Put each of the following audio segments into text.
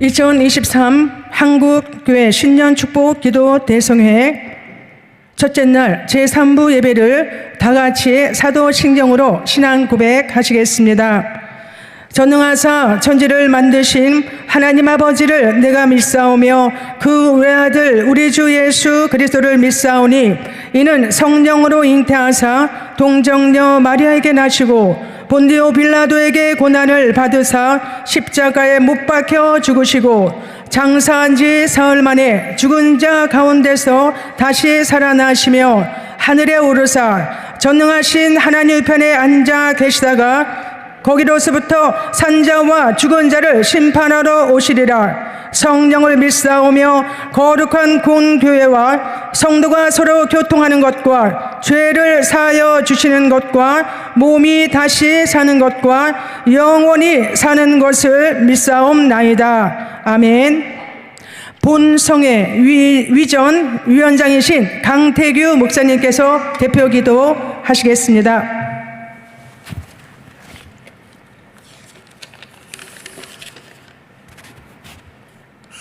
2023 한국교회 신년 축복 기도 대성회 첫째 날 제3부 예배를 다 같이 사도신경으로 신앙 고백하시겠습니다. 전능하사 천지를 만드신 하나님 아버지를 내가 믿사오며 그 외아들 우리 주 예수 그리스도를 믿사오니 이는 성령으로 잉태하사 동정녀 마리아에게 나시고 본디오 빌라도에게 고난을 받으사 십자가에 못 박혀 죽으시고 장사한 지 사흘 만에 죽은 자 가운데서 다시 살아나시며 하늘에 오르사 전능하신 하나님 편에 앉아 계시다가 거기로서부터 산자와 죽은 자를 심판하러 오시리라. 성령을 믿사오며 거룩한 공교회와 성도가 서로 교통하는 것과 죄를 사하여 주시는 것과 몸이 다시 사는 것과 영원히 사는 것을 믿사옵나이다. 아멘. 본성의 위전 위원장이신 강태규 목사님께서 대표 기도 하시겠습니다.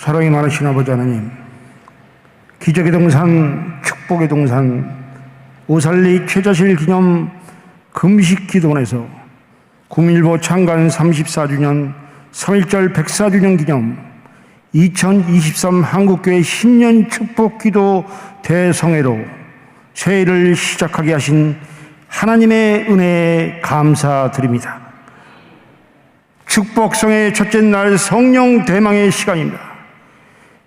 사랑이 많으신 아버지 하나님, 기적의 동산, 축복의 동산, 오살리 최자실 기념 금식 기도원에서 구민일보 창간 34주년 3.1절 104주년 기념 2023 한국교회 신년 축복 기도 대성회로 새해를 시작하게 하신 하나님의 은혜에 감사드립니다. 축복성의 첫째 날 성령 대망의 시간입니다.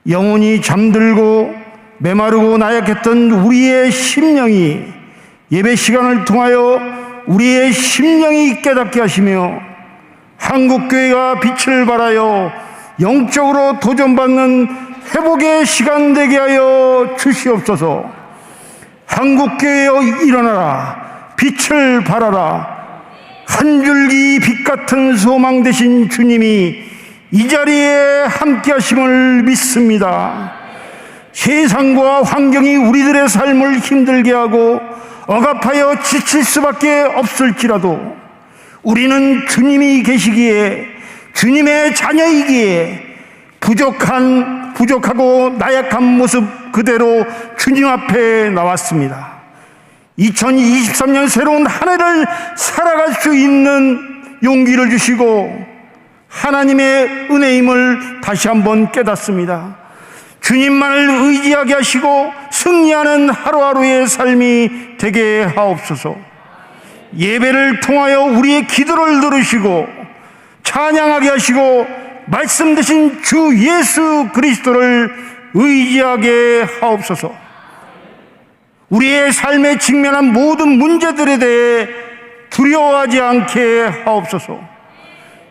영혼이 잠들고 메마르고 나약했던 우리의 심령이 예배 시간을 통하여 우리의 심령이 깨닫게 하시며 한국교회가 빛을 발하여 영적으로 도전받는 회복의 시간 되게 하여 주시옵소서. 한국교회여 일어나라, 빛을 발하라. 한 줄기 빛 같은 소망 되신 주님이 이 자리에 함께 하심을 믿습니다. 세상과 환경이 우리들의 삶을 힘들게 하고 억압하여 지칠 수밖에 없을지라도 우리는 주님이 계시기에, 주님의 자녀이기에 부족하고 나약한 모습 그대로 주님 앞에 나왔습니다. 2023년 새로운 한 해를 살아갈 수 있는 용기를 주시고 하나님의 은혜임을 다시 한번 깨닫습니다. 주님만을 의지하게 하시고 승리하는 하루하루의 삶이 되게 하옵소서. 예배를 통하여 우리의 기도를 들으시고 찬양하게 하시고 말씀 되신 주 예수 그리스도를 의지하게 하옵소서. 우리의 삶에 직면한 모든 문제들에 대해 두려워하지 않게 하옵소서.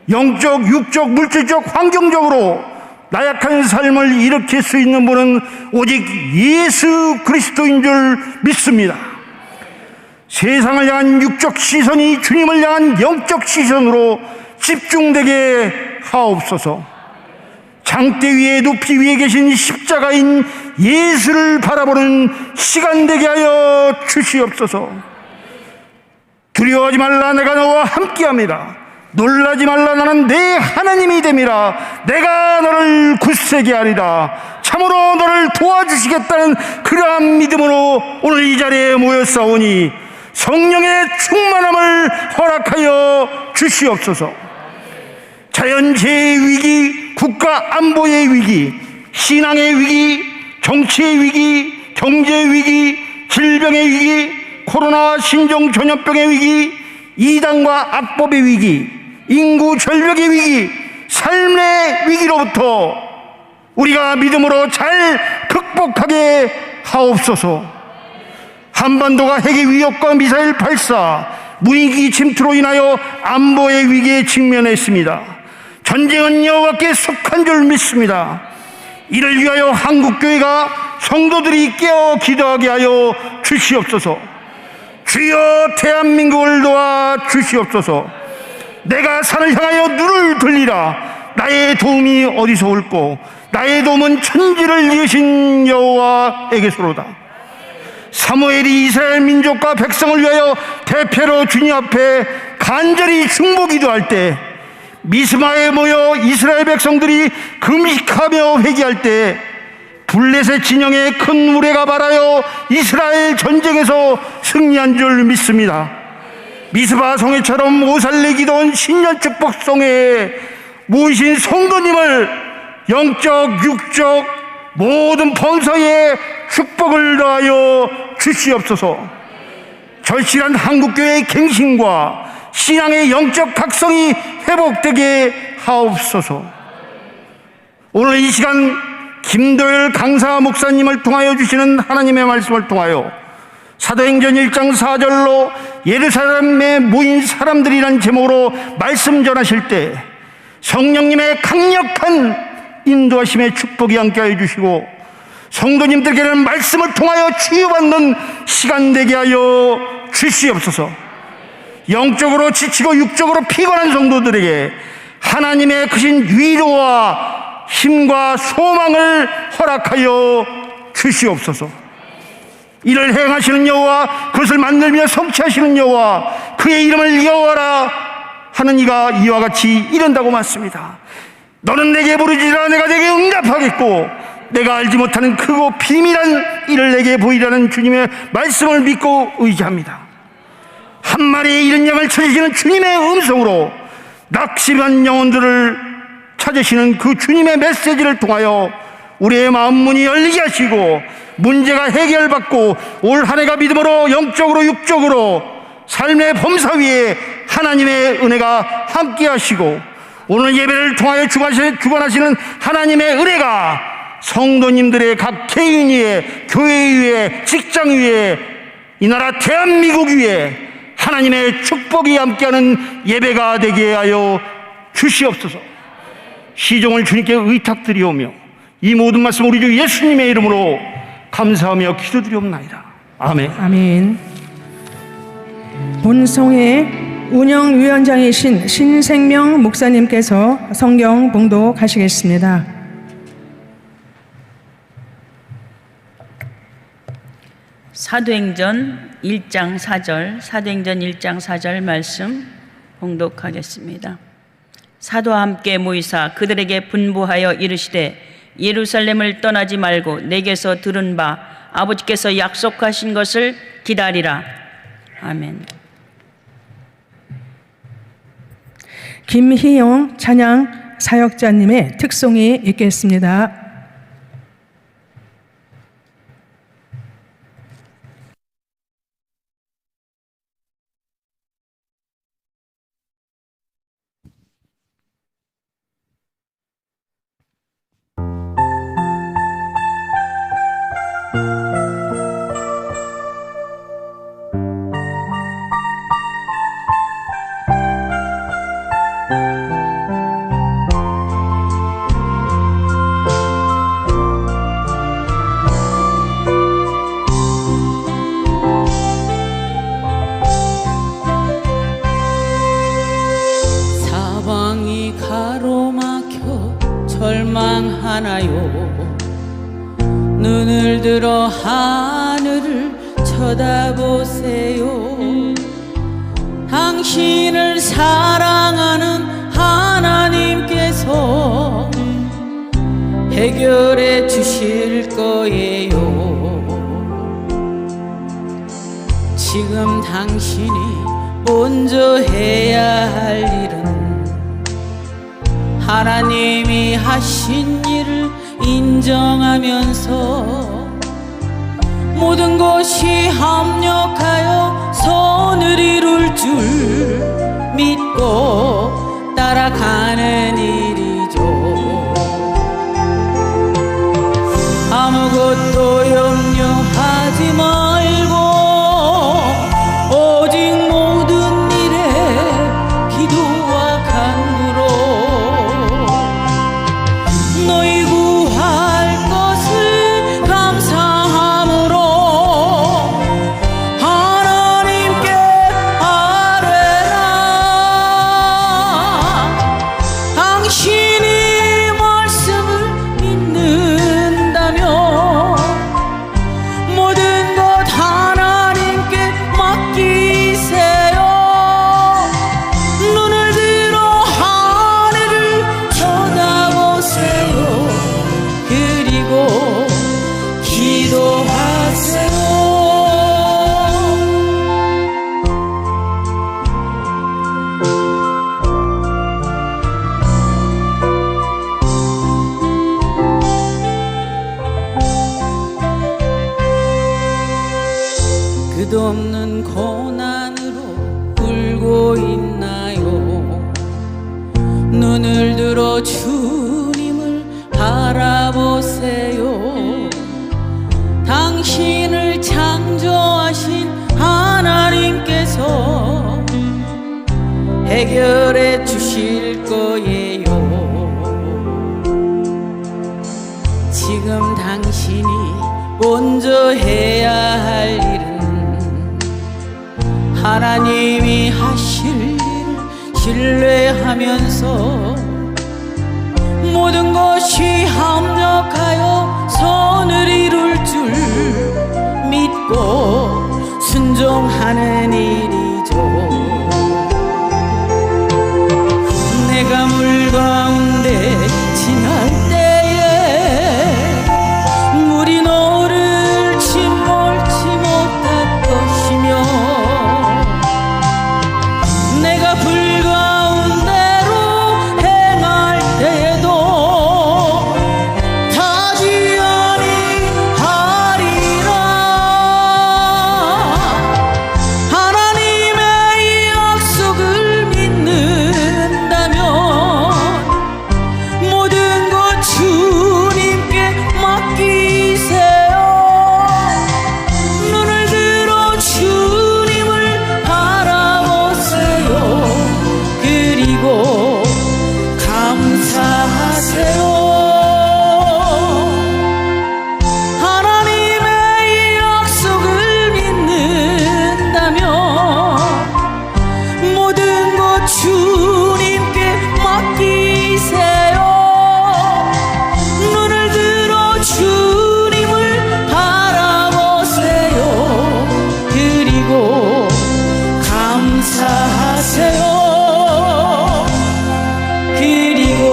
영적, 육적, 물질적, 환경적으로 나약한 삶을 일으킬 수 있는 분은 오직 예수 그리스도인 줄 믿습니다. 세상을 향한 육적 시선이 주님을 향한 영적 시선으로 집중되게 하옵소서. 장대 위에 높이 위에 계신 십자가인 예수를 바라보는 시간 되게 하여 주시옵소서. 두려워하지 말라, 내가 너와 함께합니다. 놀라지 말라, 나는 내 하나님이 됨이라. 내가 너를 굳세게 하리라. 참으로 너를 도와주시겠다는 그러한 믿음으로 오늘 이 자리에 모였사오니 성령의 충만함을 허락하여 주시옵소서. 자연재해의 위기, 국가 안보의 위기, 신앙의 위기, 정치의 위기, 경제의 위기, 질병의 위기, 코로나 신종 전염병의 위기, 이단과 악법의 위기, 인구 절벽의 위기, 삶의 위기로부터 우리가 믿음으로 잘 극복하게 하옵소서. 한반도가 핵의 위협과 미사일 발사, 무인기 침투로 인하여 안보의 위기에 직면했습니다. 전쟁은 여호와께 속한 줄 믿습니다. 이를 위하여 한국교회가 성도들이 깨어 기도하게 하여 주시옵소서. 주여 대한민국을 도와 주시옵소서. 내가 산을 향하여 눈을 돌리라. 나의 도움이 어디서 올꼬? 나의 도움은 천지를 지으신 여호와에게서로다. 사무엘이 이스라엘 민족과 백성을 위하여 대표로 주님 앞에 간절히 중보 기도할 때 미스마에 모여 이스라엘 백성들이 금식하며 회개할 때 블레셋 진영의 큰 우레가 발하여 이스라엘 전쟁에서 승리한 줄 믿습니다. 미스바 성회처럼 오살레기도원 신년 축복성회에 모이신 성도님을 영적 육적 모든 범사에 축복을 더하여 주시옵소서. 절실한 한국교회의 갱신과 신앙의 영적 각성이 회복되게 하옵소서. 오늘 이 시간 김도열 강사 목사님을 통하여 주시는 하나님의 말씀을 통하여 사도행전 1장 4절로 예루살렘에 모인 사람들이란 제목으로 말씀 전하실 때 성령님의 강력한 인도하심의 축복이 함께하여 주시고 성도님들께는 말씀을 통하여 치유받는 시간 되게 하여 주시옵소서. 영적으로 지치고 육적으로 피곤한 성도들에게 하나님의 크신 위로와 힘과 소망을 허락하여 주시옵소서. 이를 행하시는 여호와, 그것을 만들며 성취하시는 여호와, 그의 이름을 여호와라 하는 이가 이와 같이 이른다고 말씀니다. 너는 내게 부르짖으라 내가 내게 응답하겠고 내가 알지 못하는 크고 비밀한 일을 내게 보이라는 주님의 말씀을 믿고 의지합니다. 한 마리의 잃은 양을 찾으시는 주님의 음성으로 낙심한 영혼들을 찾으시는 그 주님의 메시지를 통하여 우리의 마음 문이 열리게 하시고 문제가 해결받고 올 한 해가 믿음으로 영적으로 육적으로 삶의 범사 위에 하나님의 은혜가 함께 하시고 오늘 예배를 통하여 주관하시는 하나님의 은혜가 성도님들의 각 개인 위에, 교회 위에, 직장 위에, 이 나라 대한민국 위에 하나님의 축복이 함께하는 예배가 되게 하여 주시옵소서. 시종을 주님께 의탁드리오며 이 모든 말씀 우리 주 예수님의 이름으로 감사하며 기도드리옵나이다. 아멘. 아멘. 본성회 운영위원장이신 신생명 목사님께서 성경 봉독하시겠습니다. 사도행전 1장 4절 말씀 봉독하겠습니다. 사도와 함께 모이사 그들에게 분부하여 이르시되 예루살렘을 떠나지 말고 내게서 들은 바 아버지께서 약속하신 것을 기다리라. 아멘. 김희영 찬양 사역자님의 특송이 있겠습니다. 절망하나요? 눈을 들어 하늘을 쳐다보세요. 당신을 사랑하는 하나님께서 해결해 주실 거예요. 지금 당신이 먼저 해야 할 일은 하나님이 하신 일을 인정하면서 모든 것이 합력하여 선을 이룰 줄 믿고 따라가는 일이죠. 아무것도 염려하지 말고 오직 모든 일에 기도와 간구로 너희 구할 것을 감사함으로 하나님께 아뢰라. 당신이 말씀을 믿는다면 모든 것 하나님께 맡기세요. 눈을 들어 끝없는 고난으로 울고 있나요? 눈을 들어 주님을 바라보세요. 당신을 창조하신 하나님께서 해결해 주실 거예요. 지금 당신이 먼저 해야 할 일은 하나님이 하실 일을 신뢰하면서 모든 것이 합력하여 선을 이룰 줄 믿고 순종하는 일이죠. 내가 물 가운데 지날 때에 물이 너를 침몰치 못할 것이며 내가 불 가운데로 행할 때에도 타지 아니하리라. 하나님의 약속을 믿는다면 모든 것 주님께 맡기세요. 눈을 들어 주님을 바라보세요. 그리고 감사하세요. 하나님의 약속을 믿는다면 모든 것 주님께 맡기세요. 눈을 들어 주님을 바라보세요. 그리고 감사하세요. 그리고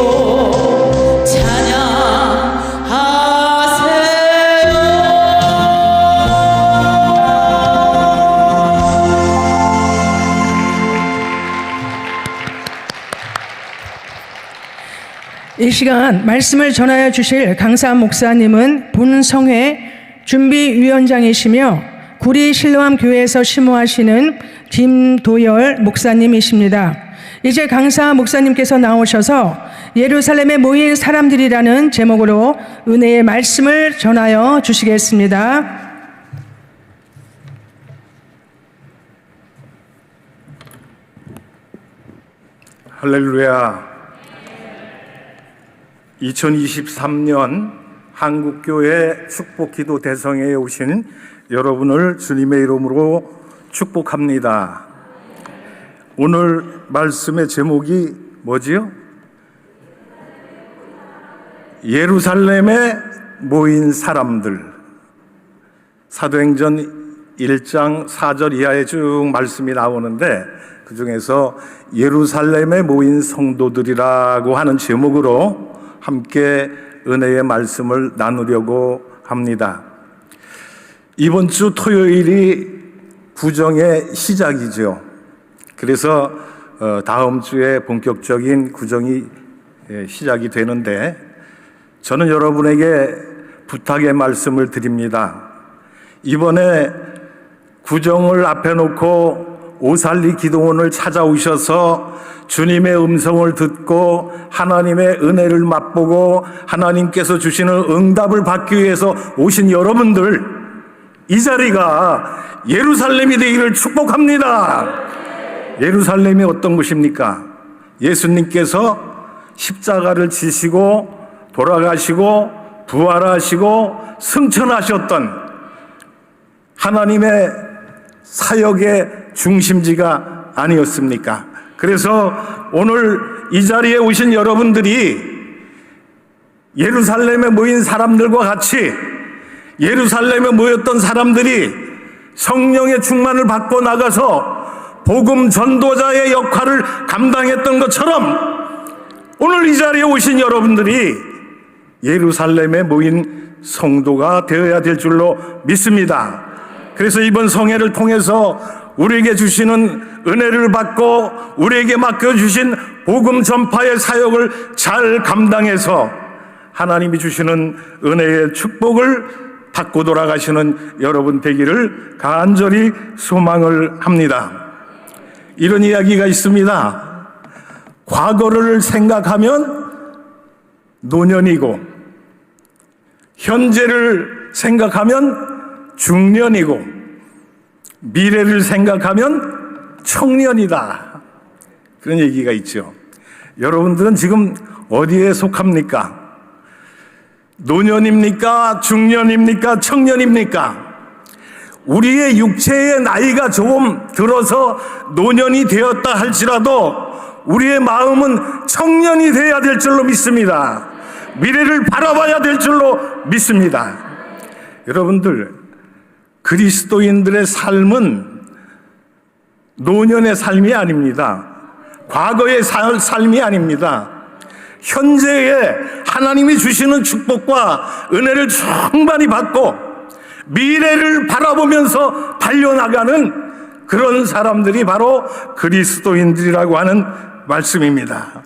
이 시간 말씀을 전하여 주실 강사 목사님은 본성회 준비위원장이시며 구리 실로암 교회에서 심호하시는 김도열 목사님이십니다. 이제 강사 목사님께서 나오셔서 예루살렘에 모인 사람들이라는 제목으로 은혜의 말씀을 전하여 주시겠습니다. 할렐루야. 2023년 한국교회 축복기도 대성회에 오신 여러분을 주님의 이름으로 축복합니다. 오늘 말씀의 제목이 뭐지요? 예루살렘에 모인 사람들. 사도행전 1장 4절 이하에 쭉 말씀이 나오는데 그 중에서 예루살렘에 모인 성도들이라고 하는 제목으로 함께 은혜의 말씀을 나누려고 합니다. 이번 주 토요일이 구정의 시작이죠. 그래서 다음 주에 본격적인 구정이 시작이 되는데 저는 여러분에게 부탁의 말씀을 드립니다. 이번에 구정을 앞에 놓고 오살리 기도원을 찾아오셔서 주님의 음성을 듣고 하나님의 은혜를 맛보고 하나님께서 주시는 응답을 받기 위해서 오신 여러분들, 이 자리가 예루살렘이 되기를 축복합니다. 예루살렘이 어떤 곳입니까? 예수님께서 십자가를 지시고 돌아가시고 부활하시고 승천하셨던 하나님의 사역의 중심지가 아니었습니까? 그래서 오늘 이 자리에 오신 여러분들이 예루살렘에 모인 사람들과 같이 예루살렘에 모였던 사람들이 성령의 충만을 받고 나가서 복음 전도자의 역할을 감당했던 것처럼 오늘 이 자리에 오신 여러분들이 예루살렘에 모인 성도가 되어야 될 줄로 믿습니다. 그래서 이번 성회를 통해서 우리에게 주시는 은혜를 받고 우리에게 맡겨주신 복음 전파의 사역을 잘 감당해서 하나님이 주시는 은혜의 축복을 닦고 돌아가시는 여러분 되기를 간절히 소망을 합니다. 이런 이야기가 있습니다. 과거를 생각하면 노년이고, 현재를 생각하면 중년이고, 미래를 생각하면 청년이다. 그런 얘기가 있죠. 여러분들은 지금 어디에 속합니까? 노년입니까? 중년입니까? 청년입니까? 우리의 육체의 나이가 조금 들어서 노년이 되었다 할지라도 우리의 마음은 청년이 되어야 될 줄로 믿습니다. 미래를 바라봐야 될 줄로 믿습니다. 여러분들, 그리스도인들의 삶은 노년의 삶이 아닙니다. 과거의 삶이 아닙니다. 현재에 하나님이 주시는 축복과 은혜를 충만히 받고 미래를 바라보면서 달려나가는 그런 사람들이 바로 그리스도인들이라고 하는 말씀입니다.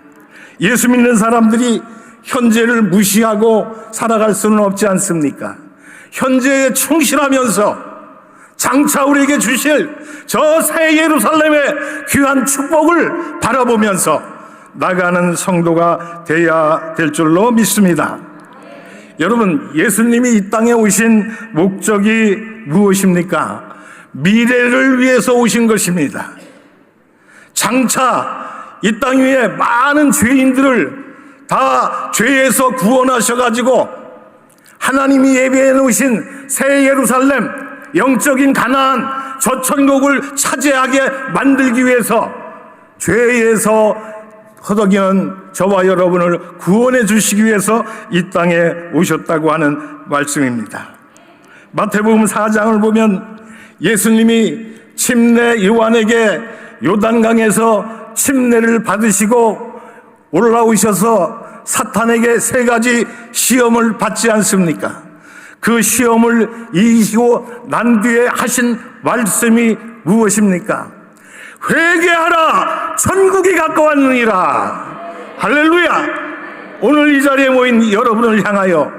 예수 믿는 사람들이 현재를 무시하고 살아갈 수는 없지 않습니까? 현재에 충실하면서 장차 우리에게 주실 저 새 예루살렘의 귀한 축복을 바라보면서 나가는 성도가 되어야 될 줄로 믿습니다. 여러분, 예수님이 이 땅에 오신 목적이 무엇입니까? 미래를 위해서 오신 것입니다. 장차 이 땅 위에 많은 죄인들을 다 죄에서 구원하셔가지고 하나님이 예비해 놓으신 새 예루살렘, 영적인 가나안, 저 천국을 차지하게 만들기 위해서 죄에서 허덕이는 저와 여러분을 구원해 주시기 위해서 이 땅에 오셨다고 하는 말씀입니다. 마태복음 4장을 보면 예수님이 침례 요한에게 요단강에서 침례를 받으시고 올라오셔서 사탄에게 3가지 시험을 받지 않습니까? 그 시험을 이기고 난 뒤에 하신 말씀이 무엇입니까? 회개하라, 천국이 가까웠느니라. 할렐루야. 오늘 이 자리에 모인 여러분을 향하여,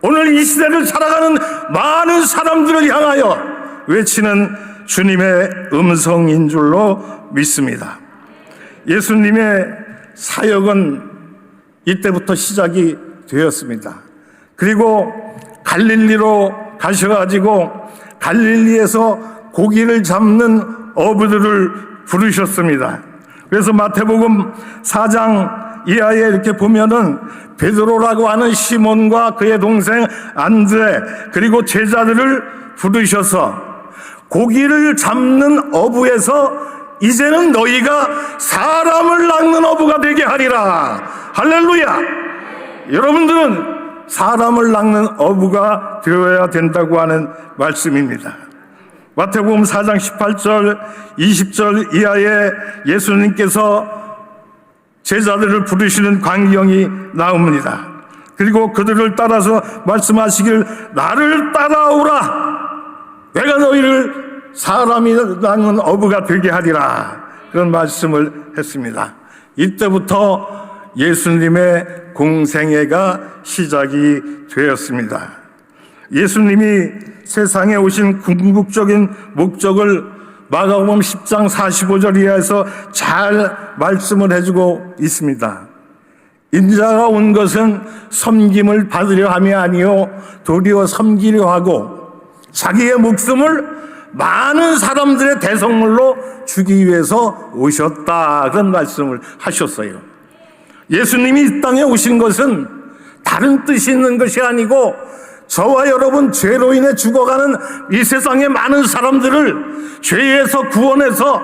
오늘 이 시대를 살아가는 많은 사람들을 향하여 외치는 주님의 음성인 줄로 믿습니다. 예수님의 사역은 이때부터 시작이 되었습니다. 그리고 갈릴리로 가셔가지고 갈릴리에서 고기를 잡는 어부들을 부르셨습니다. 그래서 마태복음 4장 이하에 이렇게 보면은 베드로라고 하는 시몬과 그의 동생 안드레 그리고 제자들을 부르셔서 고기를 잡는 어부에서 이제는 너희가 사람을 낚는 어부가 되게 하리라. 할렐루야. 여러분들은 사람을 낚는 어부가 되어야 된다고 하는 말씀입니다. 마태복음 4장 18절 20절 이하에 예수님께서 제자들을 부르시는 광경이 나옵니다. 그리고 그들을 따라서 말씀하시길 나를 따라오라. 내가 너희를 사람이 낚는 어부가 되게 하리라. 그런 말씀을 했습니다. 이때부터 예수님의 공생애가 시작이 되었습니다. 예수님이 세상에 오신 궁극적인 목적을 마가복음 10장 45절 이하에서 잘 말씀을 해주고 있습니다. 인자가 온 것은 섬김을 받으려 함이 아니요 도리어 섬기려 하고 자기의 목숨을 많은 사람들의 대성물로 주기 위해서 오셨다. 그런 말씀을 하셨어요. 예수님이 이 땅에 오신 것은 다른 뜻이 있는 것이 아니고 저와 여러분 죄로 인해 죽어가는 이 세상의 많은 사람들을 죄에서 구원해서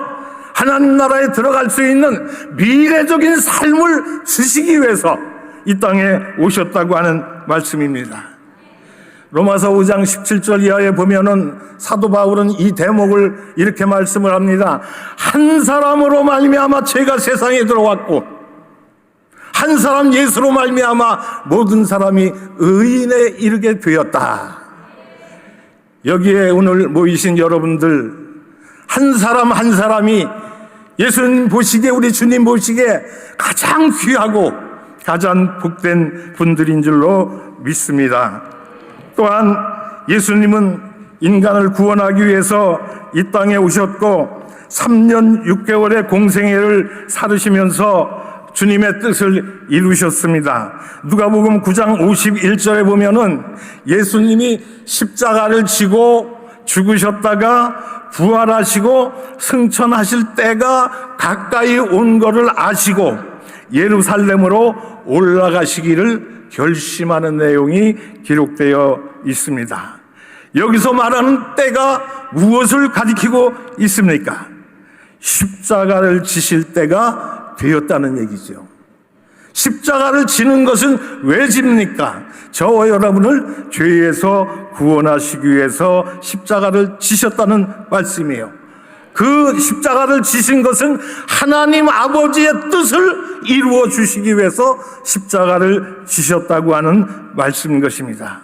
하나님 나라에 들어갈 수 있는 미래적인 삶을 주시기 위해서 이 땅에 오셨다고 하는 말씀입니다. 로마서 5장 17절 이하에 보면은 사도 바울은 이 대목을 이렇게 말씀을 합니다. 한 사람으로 말미암아 죄가 세상에 들어왔고 한 사람 예수로 말미암아 모든 사람이 의인에 이르게 되었다. 여기에 오늘 모이신 여러분들 한 사람 한 사람이 예수님 보시기에 우리 주님 보시기에 가장 귀하고 가장 복된 분들인 줄로 믿습니다. 또한 예수님은 인간을 구원하기 위해서 이 땅에 오셨고 3년 6개월의 공생애를 살으시면서 주님의 뜻을 이루셨습니다. 누가복음 9장 51절에 보면은 예수님이 십자가를 지고 죽으셨다가 부활하시고 승천하실 때가 가까이 온 것을 아시고 예루살렘으로 올라가시기를 결심하는 내용이 기록되어 있습니다. 여기서 말하는 때가 무엇을 가리키고 있습니까? 십자가를 지실 때가 되었다는 얘기죠. 십자가를 지는 것은 왜 집니까? 저와 여러분을 죄에서 구원하시기 위해서 십자가를 지셨다는 말씀이에요. 그 십자가를 지신 것은 하나님 아버지의 뜻을 이루어 주시기 위해서 십자가를 지셨다고 하는 말씀인 것입니다.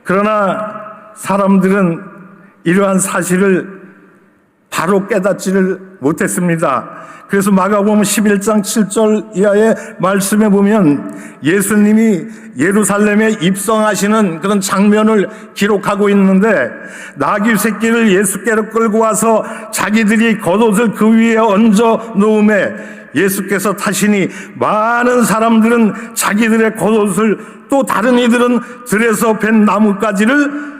그러나 사람들은 이러한 사실을 바로 깨닫지를 못했습니다. 그래서 마가복음 11장 7절 이하의 말씀에 보면 예수님이 예루살렘에 입성하시는 그런 장면을 기록하고 있는데, 나귀 새끼를 예수께로 끌고 와서 자기들이 겉옷을 그 위에 얹어 놓음에 예수께서 타시니 많은 사람들은 자기들의 겉옷을, 또 다른 이들은 들에서 벤 나뭇가지를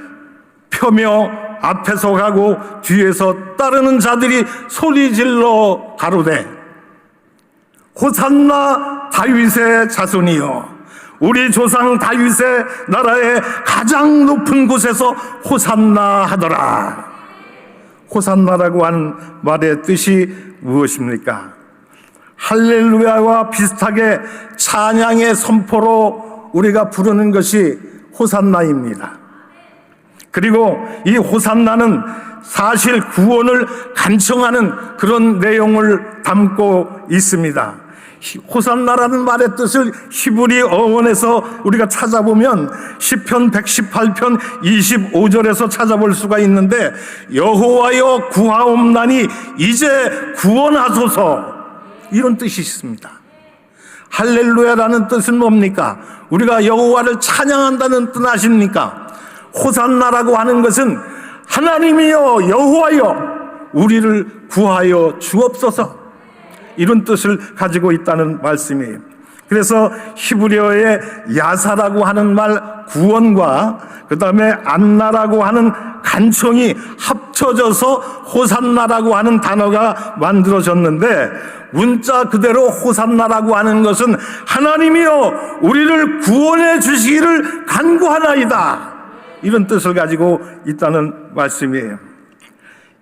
펴며 앞에서 가고 뒤에서 따르는 자들이 소리질러 가로되 호산나 다윗의 자손이여, 우리 조상 다윗의 나라의 가장 높은 곳에서 호산나 하더라. 호산나라고 하는 말의 뜻이 무엇입니까? 할렐루야와 비슷하게 찬양의 선포로 우리가 부르는 것이 호산나입니다. 그리고 이 호산나는 사실 구원을 간청하는 그런 내용을 담고 있습니다. 호산나라는 말의 뜻을 히브리 어원에서 우리가 찾아보면 시편 118편 25절에서 찾아볼 수가 있는데, 여호와여 구하옵나니 이제 구원하소서, 이런 뜻이 있습니다. 할렐루야라는 뜻은 뭡니까? 우리가 여호와를 찬양한다는 뜻 아십니까? 호산나라고 하는 것은 하나님이여 여호와여 우리를 구하여 주옵소서, 이런 뜻을 가지고 있다는 말씀이에요. 그래서 히브리어의 야사라고 하는 말 구원과 그 다음에 안나라고 하는 간청이 합쳐져서 호산나라고 하는 단어가 만들어졌는데, 문자 그대로 호산나라고 하는 것은 하나님이여 우리를 구원해 주시기를 간구하나이다, 이런 뜻을 가지고 있다는 말씀이에요.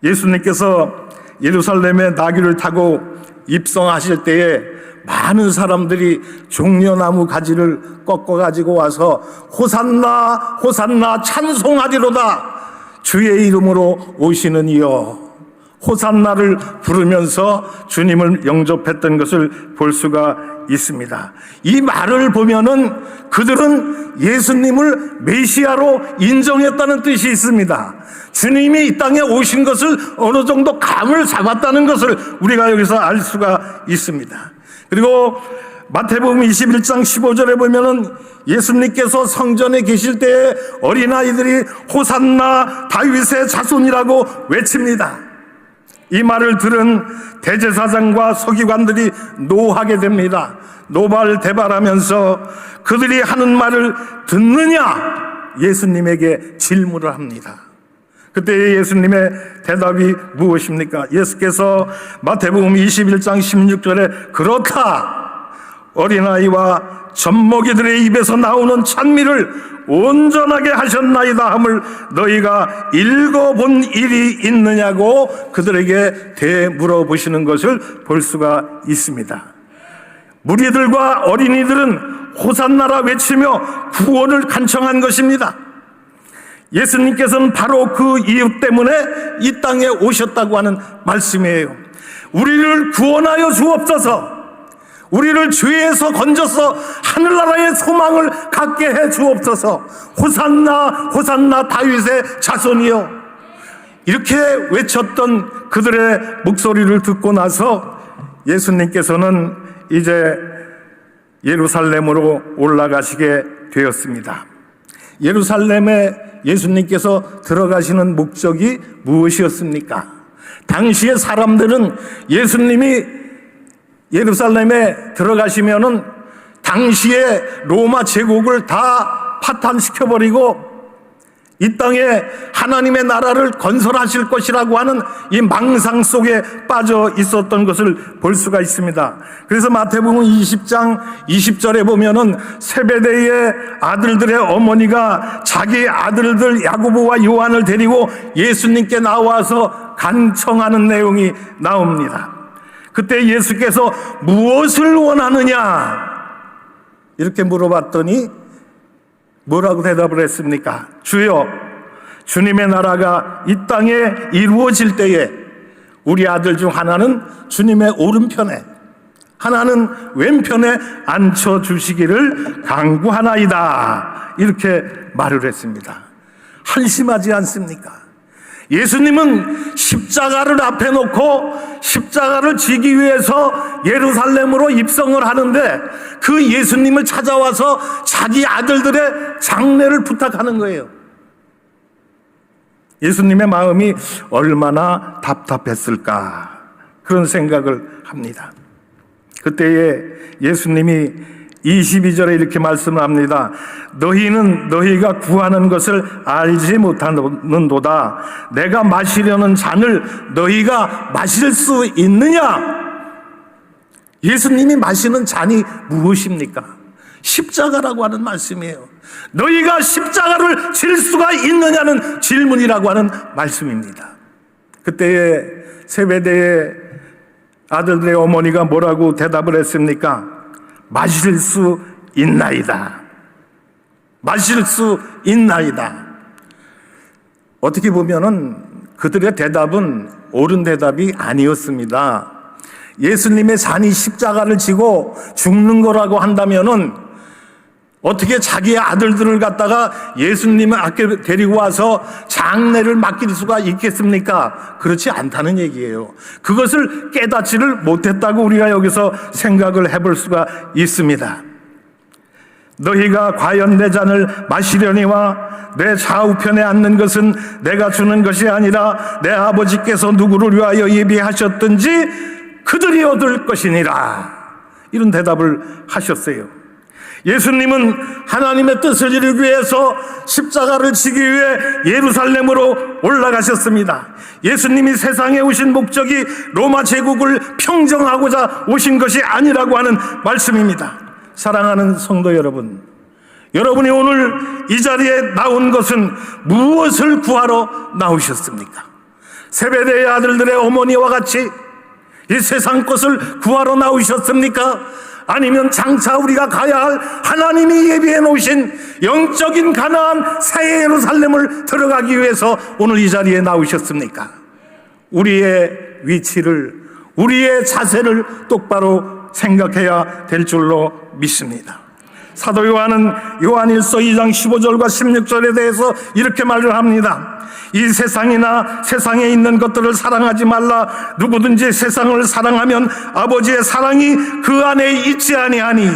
예수님께서 예루살렘에 나귀를 타고 입성하실 때에 많은 사람들이 종려나무 가지를 꺾어 가지고 와서 호산나 호산나 찬송하리로다, 주의 이름으로 오시는 이여, 호산나를 부르면서 주님을 영접했던 것을 볼 수가 있습니다. 이 말을 보면은 그들은 예수님을 메시아로 인정했다는 뜻이 있습니다. 주님이 이 땅에 오신 것을 어느 정도 감을 잡았다는 것을 우리가 여기서 알 수가 있습니다. 그리고 마태복음 21장 15절에 보면은 예수님께서 성전에 계실 때에 어린아이들이 호산나 다윗의 자손이라고 외칩니다. 이 말을 들은 대제사장과 서기관들이 노하게 됩니다. 노발대발하면서 그들이 하는 말을 듣느냐 예수님에게 질문을 합니다. 그때 예수님의 대답이 무엇입니까? 예수께서 마태복음 21장 16절에 그렇다, 어린아이와 젖먹이들의 입에서 나오는 찬미를 온전하게 하셨나이다 함을 너희가 읽어본 일이 있느냐고 그들에게 되물어보시는 것을 볼 수가 있습니다. 무리들과 어린이들은 호산나라 외치며 구원을 간청한 것입니다. 예수님께서는 바로 그 이유 때문에 이 땅에 오셨다고 하는 말씀이에요. 우리를 구원하여 주옵소서, 우리를 죄에서 건져서 하늘나라의 소망을 갖게 해 주옵소서, 호산나 호산나 다윗의 자손이여, 이렇게 외쳤던 그들의 목소리를 듣고 나서 예수님께서는 이제 예루살렘으로 올라가시게 되었습니다. 예루살렘에 예수님께서 들어가시는 목적이 무엇이었습니까? 당시의 사람들은 예수님이 예루살렘에 들어가시면은 당시에 로마 제국을 다 파탄시켜버리고 이 땅에 하나님의 나라를 건설하실 것이라고 하는 이 망상 속에 빠져 있었던 것을 볼 수가 있습니다. 그래서 마태복음 20장 20절에 보면은 세베대의 아들들의 어머니가 자기 아들들 야고보와 요한을 데리고 예수님께 나와서 간청하는 내용이 나옵니다. 그때 예수께서 무엇을 원하느냐 이렇게 물어봤더니 뭐라고 대답을 했습니까? 주여, 주님의 나라가 이 땅에 이루어질 때에 우리 아들 중 하나는 주님의 오른편에, 하나는 왼편에 앉혀주시기를 간구하나이다. 이렇게 말을 했습니다. 한심하지 않습니까? 예수님은 십자가를 앞에 놓고 십자가를 지기 위해서 예루살렘으로 입성을 하는데 그 예수님을 찾아와서 자기 아들들의 장례를 부탁하는 거예요. 예수님의 마음이 얼마나 답답했을까 그런 생각을 합니다. 그때에 예수님이 22절에 이렇게 말씀을 합니다. 너희는 너희가 구하는 것을 알지 못하는도다. 내가 마시려는 잔을 너희가 마실 수 있느냐? 예수님이 마시는 잔이 무엇입니까? 십자가라고 하는 말씀이에요. 너희가 십자가를 질 수가 있느냐는 질문이라고 하는 말씀입니다. 그때에 세베대의 아들들의 어머니가 뭐라고 대답을 했습니까? 마실 수 있나이다. 마실 수 있나이다. 어떻게 보면은 그들의 대답은 옳은 대답이 아니었습니다. 예수님의 잔이 십자가를 지고 죽는 거라고 한다면은 어떻게 자기의 아들들을 갖다가 예수님을 앞에 데리고 와서 장례를 맡길 수가 있겠습니까? 그렇지 않다는 얘기예요. 그것을 깨닫지를 못했다고 우리가 여기서 생각을 해볼 수가 있습니다. 너희가 과연 내 잔을 마시려니와 내 좌우편에 앉는 것은 내가 주는 것이 아니라 내 아버지께서 누구를 위하여 예비하셨든지 그들이 얻을 것이니라. 이런 대답을 하셨어요. 예수님은 하나님의 뜻을 이루기 위해서 십자가를 지기 위해 예루살렘으로 올라가셨습니다. 예수님이 세상에 오신 목적이 로마 제국을 평정하고자 오신 것이 아니라고 하는 말씀입니다. 사랑하는 성도 여러분, 여러분이 오늘 이 자리에 나온 것은 무엇을 구하러 나오셨습니까? 세베대의 아들들의 어머니와 같이 이 세상 것을 구하러 나오셨습니까? 아니면 장차 우리가 가야 할 하나님이 예비해 놓으신 영적인 가나안 새 예루살렘을 들어가기 위해서 오늘 이 자리에 나오셨습니까? 우리의 위치를, 우리의 자세를 똑바로 생각해야 될 줄로 믿습니다. 사도 요한은 요한일서 2장 15절과 16절에 대해서 이렇게 말을 합니다. 이 세상이나 세상에 있는 것들을 사랑하지 말라. 누구든지 세상을 사랑하면 아버지의 사랑이 그 안에 있지 아니하니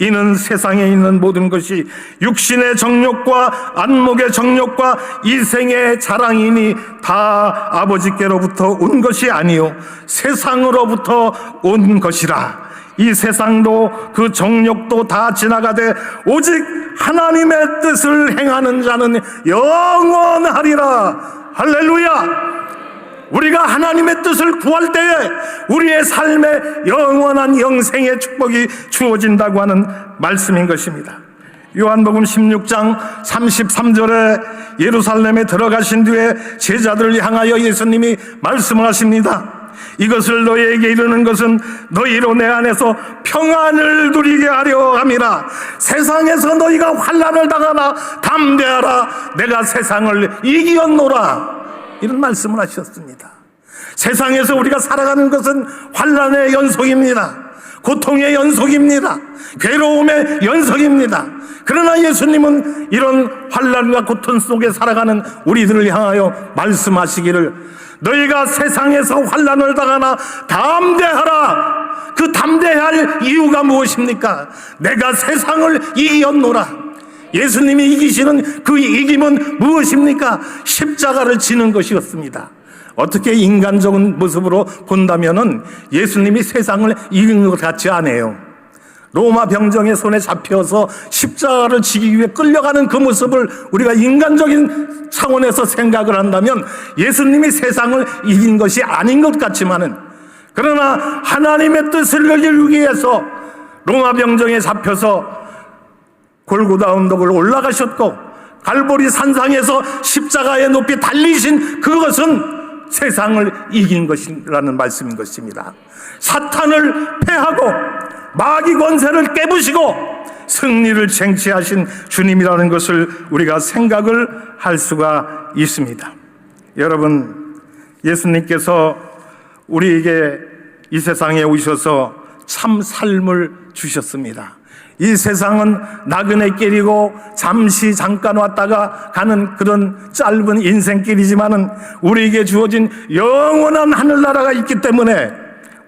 이는 세상에 있는 모든 것이 육신의 정욕과 안목의 정욕과 이생의 자랑이니 다 아버지께로부터 온 것이 아니요 세상으로부터 온 것이라. 이 세상도 그 정욕도 다 지나가되 오직 하나님의 뜻을 행하는 자는 영원하리라. 할렐루야. 우리가 하나님의 뜻을 구할 때에 우리의 삶에 영원한 영생의 축복이 주어진다고 하는 말씀인 것입니다. 요한복음 16장 33절에 예루살렘에 들어가신 뒤에 제자들을 향하여 예수님이 말씀을 하십니다. 이것을 너희에게 이르는 것은 너희로 내 안에서 평안을 누리게 하려 함이라. 세상에서 너희가 환난을 당하나 담대하라. 내가 세상을 이기었노라. 이런 말씀을 하셨습니다. 세상에서 우리가 살아가는 것은 환난의 연속입니다. 고통의 연속입니다. 괴로움의 연속입니다. 그러나 예수님은 이런 환난과 고통 속에 살아가는 우리들을 향하여 말씀하시기를 너희가 세상에서 환난을 당하나 담대하라. 그 담대할 이유가 무엇입니까? 내가 세상을 이겼노라. 예수님이 이기시는 그 이김은 무엇입니까? 십자가를 지는 것이었습니다. 어떻게 인간적인 모습으로 본다면은 예수님이 세상을 이긴 것 같지 않아요. 로마 병정의 손에 잡혀서 십자가를 지기 위해 끌려가는 그 모습을 우리가 인간적인 차원에서 생각을 한다면 예수님이 세상을 이긴 것이 아닌 것 같지만은, 그러나 하나님의 뜻을 이루기 위해서 로마 병정에 잡혀서 골고다 언덕을 올라가셨고 갈보리 산상에서 십자가에 높이 달리신 그것은 세상을 이긴 것이라는 말씀인 것입니다. 사탄을 패하고 마귀 권세를 깨부시고 승리를 쟁취하신 주님이라는 것을 우리가 생각을 할 수가 있습니다. 여러분, 예수님께서 우리에게 이 세상에 오셔서 참 삶을 주셨습니다. 이 세상은 나그네 길이고 잠깐 왔다가 가는 그런 짧은 인생길이지만은 우리에게 주어진 영원한 하늘나라가 있기 때문에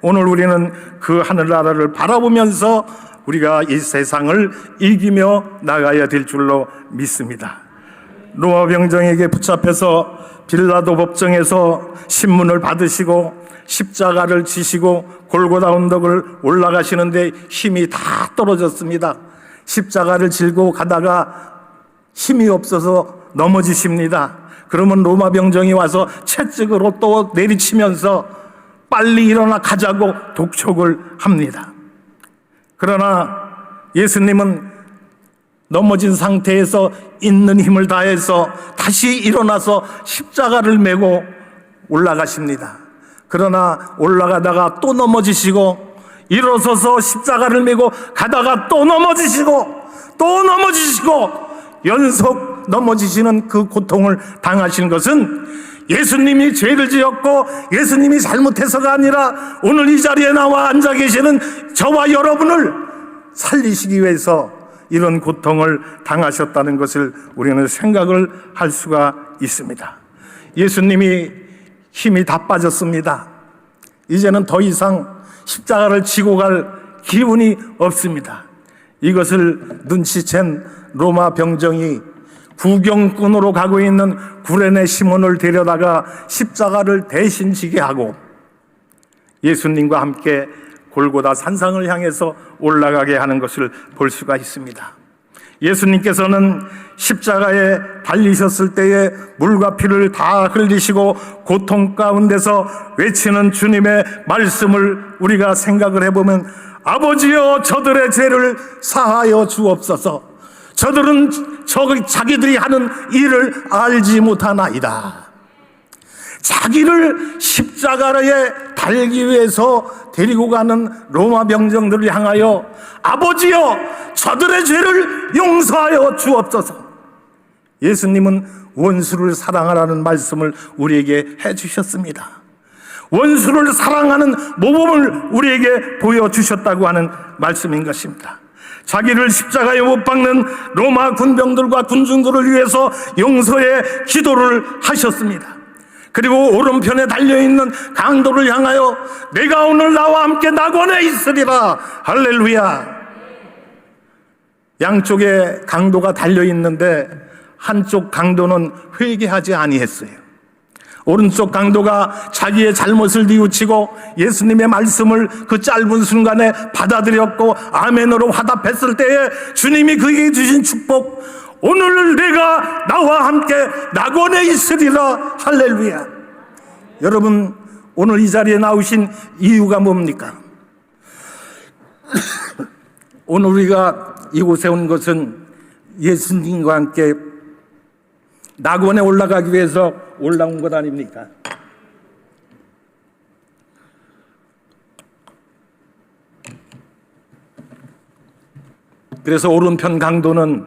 오늘 우리는 그 하늘나라를 바라보면서 우리가 이 세상을 이기며 나가야 될 줄로 믿습니다. 로마 병정에게 붙잡혀서 빌라도 법정에서 신문을 받으시고 십자가를 지시고 골고다 언덕을 올라가시는데 힘이 다 떨어졌습니다. 십자가를 질고 가다가 힘이 없어서 넘어지십니다. 그러면 로마 병정이 와서 채찍으로 또 내리치면서 빨리 일어나 가자고 독촉을 합니다. 그러나 예수님은 넘어진 상태에서 있는 힘을 다해서 다시 일어나서 십자가를 메고 올라가십니다. 그러나 올라가다가 또 넘어지시고 일어서서 십자가를 메고 가다가 또 넘어지시고 또 넘어지시고 연속 넘어지시는 그 고통을 당하신 것은 예수님이 죄를 지었고 예수님이 잘못해서가 아니라 오늘 이 자리에 나와 앉아 계시는 저와 여러분을 살리시기 위해서 이런 고통을 당하셨다는 것을 우리는 생각을 할 수가 있습니다. 예수님이 힘이 다 빠졌습니다. 이제는 더 이상 십자가를 지고 갈 기운이 없습니다. 이것을 눈치챈 로마 병정이 구경꾼으로 가고 있는 구레네 시몬을 데려다가 십자가를 대신 지게 하고 예수님과 함께 골고다 산상을 향해서 올라가게 하는 것을 볼 수가 있습니다. 예수님께서는 십자가에 달리셨을 때에 물과 피를 다 흘리시고 고통 가운데서 외치는 주님의 말씀을 우리가 생각을 해보면, 아버지여 저들의 죄를 사하여 주옵소서. 저들은 자기들이 하는 일을 알지 못하나이다. 자기를 십자가에 달기 위해서 데리고 가는 로마 병정들을 향하여 아버지여 저들의 죄를 용서하여 주옵소서. 예수님은 원수를 사랑하라는 말씀을 우리에게 해주셨습니다. 원수를 사랑하는 모범을 우리에게 보여주셨다고 하는 말씀인 것입니다. 자기를 십자가에 못 박는 로마 군병들과 군중들을 위해서 용서의 기도를 하셨습니다. 그리고 오른편에 달려있는 강도를 향하여 내가 오늘 나와 함께 낙원에 있으리라. 할렐루야. 양쪽에 강도가 달려있는데 한쪽 강도는 회개하지 아니했어요. 오른쪽 강도가 자기의 잘못을 뉘우치고 예수님의 말씀을 그 짧은 순간에 받아들였고 아멘으로 화답했을 때에 주님이 그에게 주신 축복, 오늘 내가 나와 함께 낙원에 있으리라. 할렐루야. 여러분, 오늘 이 자리에 나오신 이유가 뭡니까? 오늘 우리가 이곳에 온 것은 예수님과 함께 낙원에 올라가기 위해서 올라온 것 아닙니까? 그래서 오른편 강도는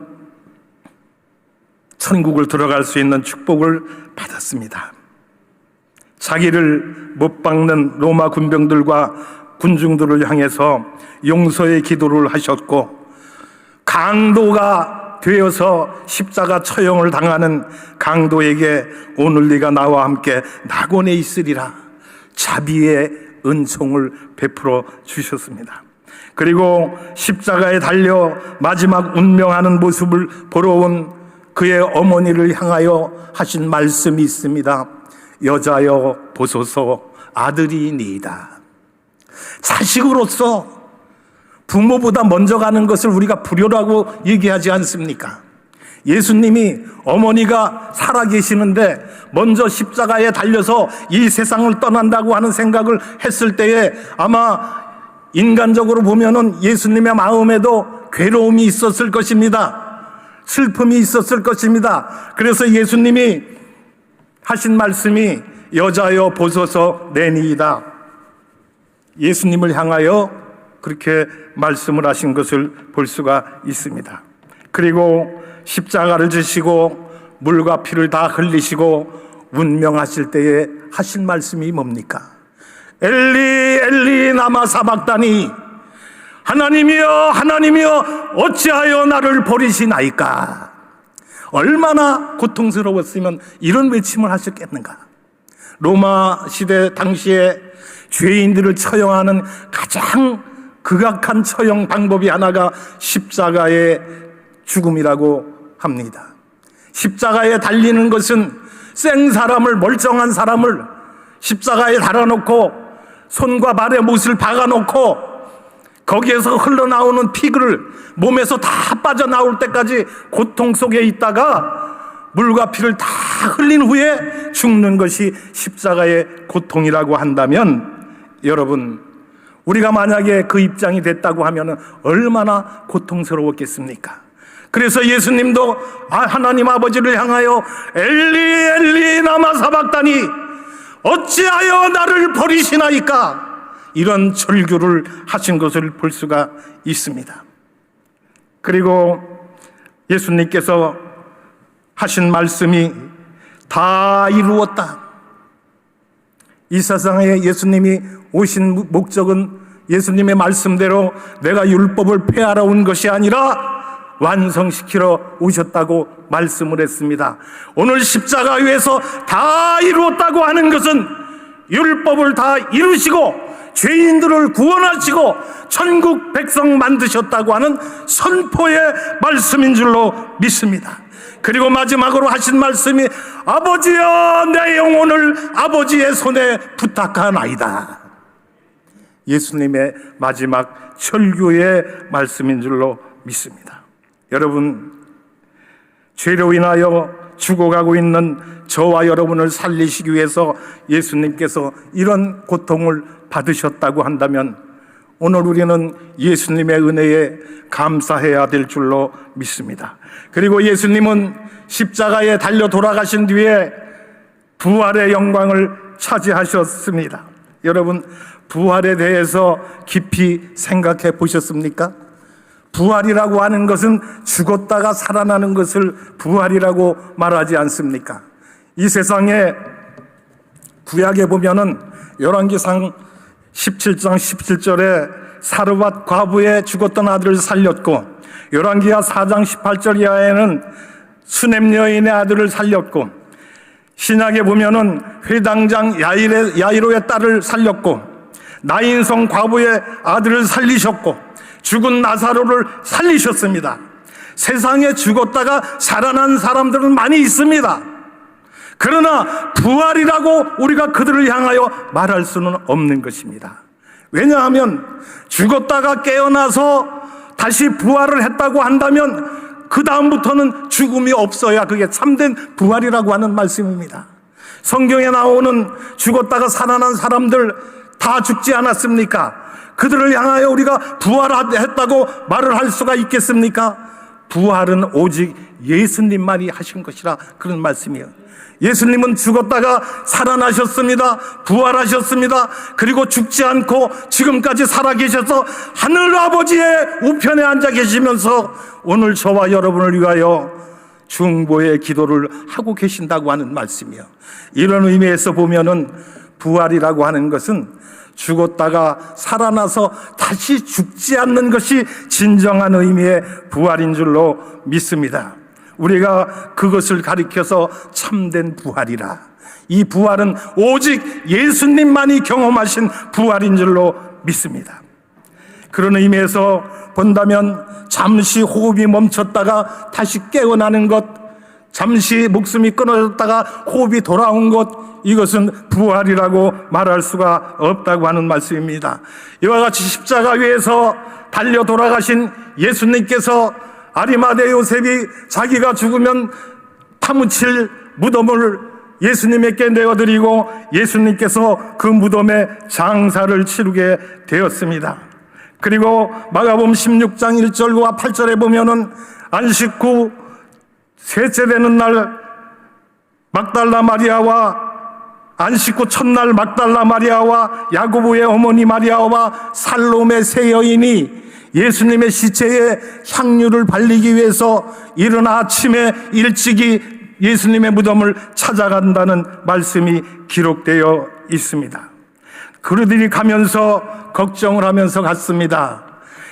천국을 들어갈 수 있는 축복을 받았습니다. 자기를 못 박는 로마 군병들과 군중들을 향해서 용서의 기도를 하셨고, 강도가 되어서 십자가 처형을 당하는 강도에게 오늘 네가 나와 함께 낙원에 있으리라 자비의 은총을 베풀어 주셨습니다. 그리고 십자가에 달려 마지막 운명하는 모습을 보러 온 그의 어머니를 향하여 하신 말씀이 있습니다. 여자여 보소서 아들이니이다. 자식으로서 부모보다 먼저 가는 것을 우리가 불효라고 얘기하지 않습니까? 예수님이 어머니가 살아계시는데 먼저 십자가에 달려서 이 세상을 떠난다고 하는 생각을 했을 때에 아마 인간적으로 보면은 예수님의 마음에도 괴로움이 있었을 것입니다. 슬픔이 있었을 것입니다. 그래서 예수님이 하신 말씀이 여자여 보소서 내니이다. 예수님을 향하여 그렇게 말씀을 하신 것을 볼 수가 있습니다. 그리고 십자가를 지시고 물과 피를 다 흘리시고 운명하실 때에 하신 말씀이 뭡니까? 엘리 엘리 라마 사박다니, 하나님이여 하나님이여 어찌하여 나를 버리시나이까. 얼마나 고통스러웠으면 이런 외침을 하셨겠는가. 로마 시대 당시에 죄인들을 처형하는 가장 극악한 처형 방법이 하나가 십자가의 죽음이라고 합니다. 십자가에 달리는 것은 생 사람을, 멀쩡한 사람을 십자가에 달아놓고 손과 발에 못을 박아놓고 거기에서 흘러나오는 피를 몸에서 다 빠져나올 때까지 고통 속에 있다가 물과 피를 다 흘린 후에 죽는 것이 십자가의 고통이라고 한다면, 여러분, 우리가 만약에 그 입장이 됐다고 하면 얼마나 고통스러웠겠습니까? 그래서 예수님도 하나님 아버지를 향하여 엘리 엘리 라마 사박다니 어찌하여 나를 버리시나이까, 이런 절규를 하신 것을 볼 수가 있습니다. 그리고 예수님께서 하신 말씀이 다 이루었다. 이 세상에 예수님이 오신 목적은 예수님의 말씀대로 내가 율법을 폐하러 온 것이 아니라 완성시키러 오셨다고 말씀을 했습니다. 오늘 십자가 위에서 다 이루었다고 하는 것은 율법을 다 이루시고 죄인들을 구원하시고 천국 백성 만드셨다고 하는 선포의 말씀인 줄로 믿습니다. 그리고 마지막으로 하신 말씀이 아버지여 내 영혼을 아버지의 손에 부탁하나이다. 예수님의 마지막 절규의 말씀인 줄로 믿습니다. 여러분, 죄로 인하여 죽어가고 있는 저와 여러분을 살리시기 위해서 예수님께서 이런 고통을 받으셨다고 한다면 오늘 우리는 예수님의 은혜에 감사해야 될 줄로 믿습니다. 그리고 예수님은 십자가에 달려 돌아가신 뒤에 부활의 영광을 차지하셨습니다. 여러분, 부활에 대해서 깊이 생각해 보셨습니까? 부활이라고 하는 것은 죽었다가 살아나는 것을 부활이라고 말하지 않습니까? 이 세상에 구약에 보면은 열왕기상 17장 17절에 사르밧 과부의 죽었던 아들을 살렸고, 열왕기하 4장 18절 이하에는 수넴 여인의 아들을 살렸고, 신약에 보면은 회당장 야이로의 딸을 살렸고, 나인성 과부의 아들을 살리셨고, 죽은 나사로를 살리셨습니다. 세상에 죽었다가 살아난 사람들은 많이 있습니다. 그러나 부활이라고 우리가 그들을 향하여 말할 수는 없는 것입니다. 왜냐하면 죽었다가 깨어나서 다시 부활을 했다고 한다면 그 다음부터는 죽음이 없어야 그게 참된 부활이라고 하는 말씀입니다. 성경에 나오는 죽었다가 살아난 사람들 다 죽지 않았습니까? 그들을 향하여 우리가 부활했다고 말을 할 수가 있겠습니까? 부활은 오직 예수님만이 하신 것이라, 그런 말씀이에요. 예수님은 죽었다가 살아나셨습니다. 부활하셨습니다. 그리고 죽지 않고 지금까지 살아계셔서 하늘 아버지의 우편에 앉아 계시면서 오늘 저와 여러분을 위하여 중보의 기도를 하고 계신다고 하는 말씀이에요. 이런 의미에서 보면은 부활이라고 하는 것은 죽었다가 살아나서 다시 죽지 않는 것이 진정한 의미의 부활인 줄로 믿습니다. 우리가 그것을 가리켜서 참된 부활이라, 이 부활은 오직 예수님만이 경험하신 부활인 줄로 믿습니다. 그런 의미에서 본다면 잠시 호흡이 멈췄다가 다시 깨어나는 것, 잠시 목숨이 끊어졌다가 호흡이 돌아온 것, 이것은 부활이라고 말할 수가 없다고 하는 말씀입니다. 이와 같이 십자가 위에서 달려 돌아가신 예수님께서 아리마대 요셉이 자기가 죽으면 파묻힐 무덤을 예수님에게 내어드리고 예수님께서 그 무덤에 장사를 치르게 되었습니다. 그리고 마가복음 16장 1절과 8절에 보면은 안식 후 셋째 되는 날 막달라 마리아와 안식 후 첫날 막달라 마리아와 야고보의 어머니 마리아와 살로메 세 여인이 예수님의 시체에 향유를 발리기 위해서 이른 아침에 일찍이 예수님의 무덤을 찾아간다는 말씀이 기록되어 있습니다. 그들이 가면서 걱정을 하면서 갔습니다.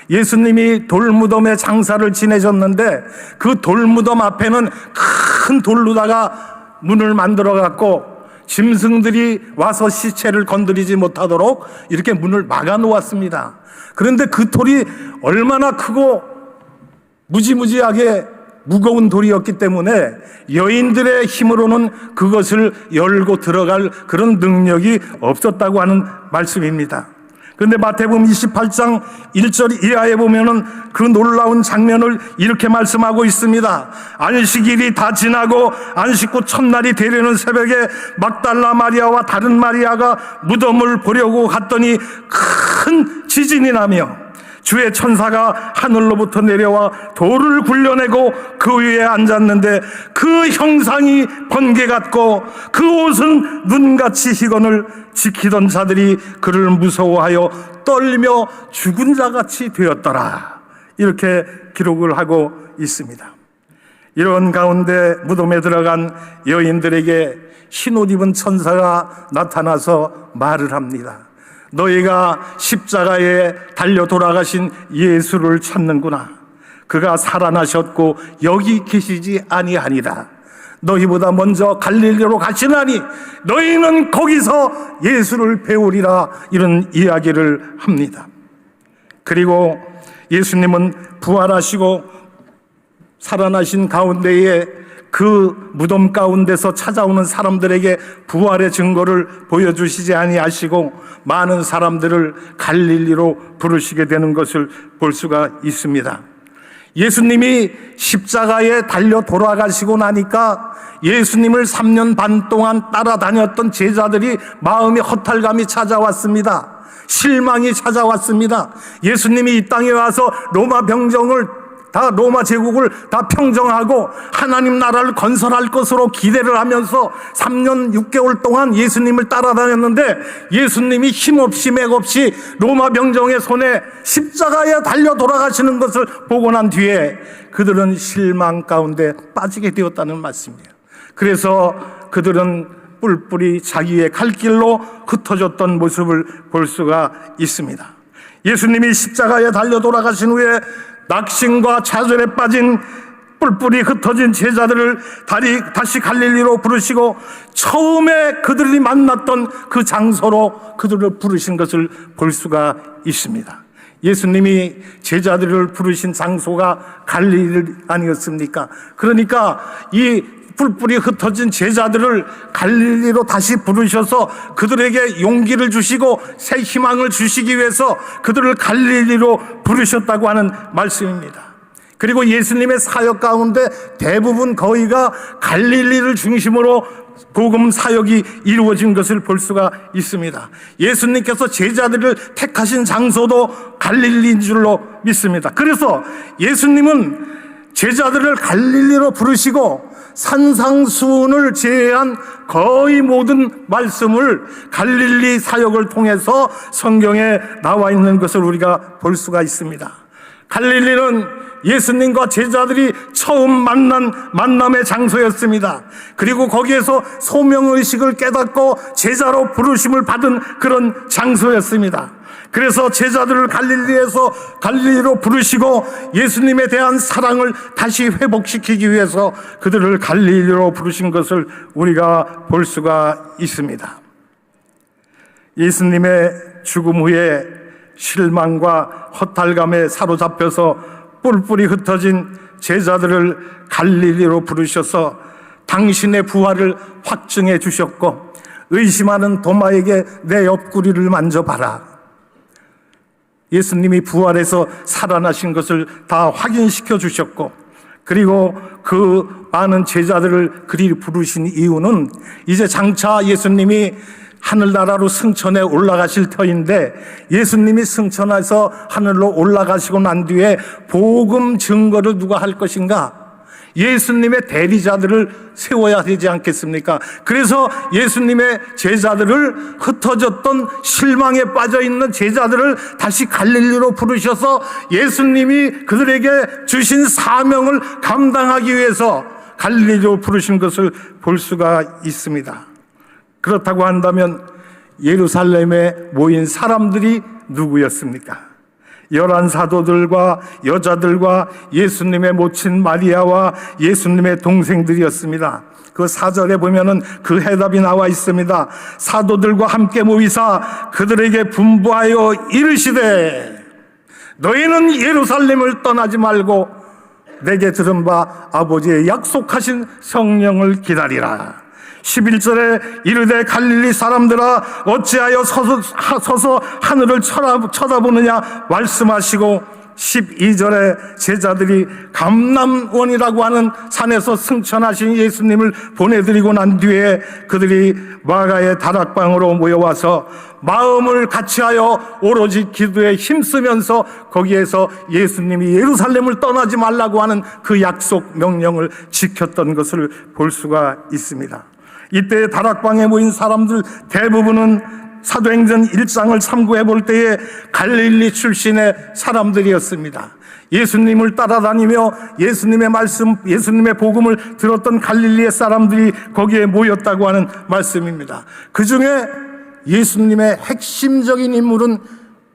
예수님이 돌무덤에 장사를 지내셨는데 그 돌무덤 앞에는 큰 돌로다가 문을 만들어 갖고 짐승들이 와서 시체를 건드리지 못하도록 이렇게 문을 막아 놓았습니다. 그런데 그 돌이 얼마나 크고 무지무지하게 무거운 돌이었기 때문에 여인들의 힘으로는 그것을 열고 들어갈 그런 능력이 없었다고 하는 말씀입니다. 그런데 마태복음 28장 1절 이하에 보면은 그 놀라운 장면을 이렇게 말씀하고 있습니다. 안식일이 다 지나고 안식 후 첫날이 되려는 새벽에 막달라 마리아와 다른 마리아가 무덤을 보려고 갔더니 큰 지진이 나며 주의 천사가 하늘로부터 내려와 돌을 굴려내고 그 위에 앉았는데 그 형상이 번개 같고 그 옷은 눈같이 희건을 지키던 자들이 그를 무서워하여 떨며 죽은 자같이 되었더라. 이렇게 기록을 하고 있습니다. 이런 가운데 무덤에 들어간 여인들에게 흰옷 입은 천사가 나타나서 말을 합니다. 너희가 십자가에 달려 돌아가신 예수를 찾는구나. 그가 살아나셨고 여기 계시지 아니하니라. 너희보다 먼저 갈릴리로 가시나니 너희는 거기서 예수를 배우리라. 이런 이야기를 합니다. 그리고 예수님은 부활하시고 살아나신 가운데에 그 무덤 가운데서 찾아오는 사람들에게 부활의 증거를 보여주시지 아니하시고 많은 사람들을 갈릴리로 부르시게 되는 것을 볼 수가 있습니다. 예수님이 십자가에 달려 돌아가시고 나니까 예수님을 3년 반 동안 따라다녔던 제자들이 마음의 허탈감이 찾아왔습니다. 실망이 찾아왔습니다. 예수님이 이 땅에 와서 로마 제국을 다 평정하고 하나님 나라를 건설할 것으로 기대를 하면서 3년 6개월 동안 예수님을 따라다녔는데 예수님이 힘없이 맥없이 로마 병정의 손에 십자가에 달려 돌아가시는 것을 보고 난 뒤에 그들은 실망 가운데 빠지게 되었다는 말씀이에요. 그래서 그들은 뿔뿔이 자기의 갈 길로 흩어졌던 모습을 볼 수가 있습니다. 예수님이 십자가에 달려 돌아가신 후에 낙심과 좌절에 빠진 뿔뿔이 흩어진 제자들을 다시 갈릴리로 부르시고 처음에 그들이 만났던 그 장소로 그들을 부르신 것을 볼 수가 있습니다. 예수님이 제자들을 부르신 장소가 갈릴리 아니었습니까? 그러니까 이 뿔뿔이 흩어진 제자들을 갈릴리로 다시 부르셔서 그들에게 용기를 주시고 새 희망을 주시기 위해서 그들을 갈릴리로 부르셨다고 하는 말씀입니다. 그리고 예수님의 사역 가운데 대부분 거의가 갈릴리를 중심으로 복음 사역이 이루어진 것을 볼 수가 있습니다. 예수님께서 제자들을 택하신 장소도 갈릴리인 줄로 믿습니다. 그래서 예수님은 제자들을 갈릴리로 부르시고 산상수훈을 제외한 거의 모든 말씀을 갈릴리 사역을 통해서 성경에 나와 있는 것을 우리가 볼 수가 있습니다. 갈릴리는 예수님과 제자들이 처음 만난 만남의 장소였습니다. 그리고 거기에서 소명의식을 깨닫고 제자로 부르심을 받은 그런 장소였습니다. 그래서 제자들을 갈릴리로 부르시고 예수님에 대한 사랑을 다시 회복시키기 위해서 그들을 갈릴리로 부르신 것을 우리가 볼 수가 있습니다. 예수님의 죽음 후에 실망과 허탈감에 사로잡혀서 뿔뿔이 흩어진 제자들을 갈릴리로 부르셔서 당신의 부활을 확증해 주셨고, 의심하는 도마에게 내 옆구리를 만져봐라. 예수님이 부활해서 살아나신 것을 다 확인시켜 주셨고, 그리고 그 많은 제자들을 그리 부르신 이유는 이제 장차 예수님이 하늘나라로 승천해 올라가실 터인데, 예수님이 승천해서 하늘로 올라가시고 난 뒤에 복음 증거를 누가 할 것인가? 예수님의 대리자들을 세워야 되지 않겠습니까? 그래서 예수님의 제자들을, 흩어졌던 실망에 빠져있는 제자들을 다시 갈릴리로 부르셔서 예수님이 그들에게 주신 사명을 감당하기 위해서 갈릴리로 부르신 것을 볼 수가 있습니다. 그렇다고 한다면 예루살렘에 모인 사람들이 누구였습니까? 11 사도들과 여자들과 예수님의 모친 마리아와 예수님의 동생들이었습니다. 그 4절에 보면은 그 해답이 나와 있습니다. 사도들과 함께 모이사 그들에게 분부하여 이르시되, 너희는 예루살렘을 떠나지 말고 내게 들은 바 아버지의 약속하신 성령을 기다리라. 11절에 이르되 갈릴리 사람들아 어찌하여 서서 하늘을 쳐다보느냐 말씀하시고, 12절에 제자들이 감람원이라고 하는 산에서 승천하신 예수님을 보내드리고 난 뒤에 그들이 마가의 다락방으로 모여와서 마음을 같이하여 오로지 기도에 힘쓰면서 거기에서 예수님이 예루살렘을 떠나지 말라고 하는 그 약속 명령을 지켰던 것을 볼 수가 있습니다. 이때 다락방에 모인 사람들 대부분은 사도행전 1장을 참고해 볼 때에 갈릴리 출신의 사람들이었습니다. 예수님을 따라다니며 예수님의 말씀, 예수님의 복음을 들었던 갈릴리의 사람들이 거기에 모였다고 하는 말씀입니다. 그 중에 예수님의 핵심적인 인물은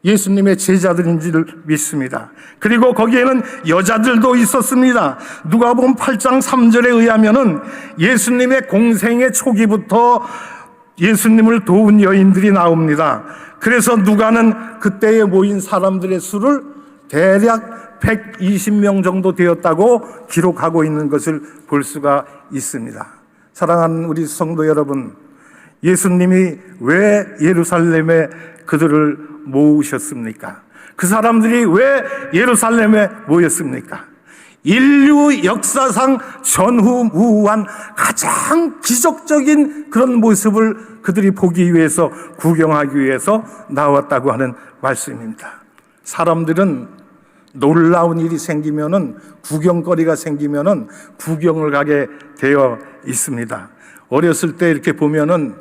예수님의 제자들인지를 믿습니다. 그리고 거기에는 여자들도 있었습니다. 누가복음 8장 3절에 의하면은 예수님의 공생의 초기부터 예수님을 도운 여인들이 나옵니다. 그래서 누가는 그때에 모인 사람들의 수를 대략 120명 정도 되었다고 기록하고 있는 것을 볼 수가 있습니다. 사랑하는 우리 성도 여러분, 예수님이 왜 예루살렘에 그들을 모으셨습니까? 그 사람들이 왜 예루살렘에 모였습니까? 인류 역사상 전후무후한 가장 기적적인 그런 모습을 그들이 보기 위해서, 구경하기 위해서 나왔다고 하는 말씀입니다. 사람들은 놀라운 일이 생기면은, 구경거리가 생기면은 구경을 가게 되어 있습니다. 어렸을 때 이렇게 보면은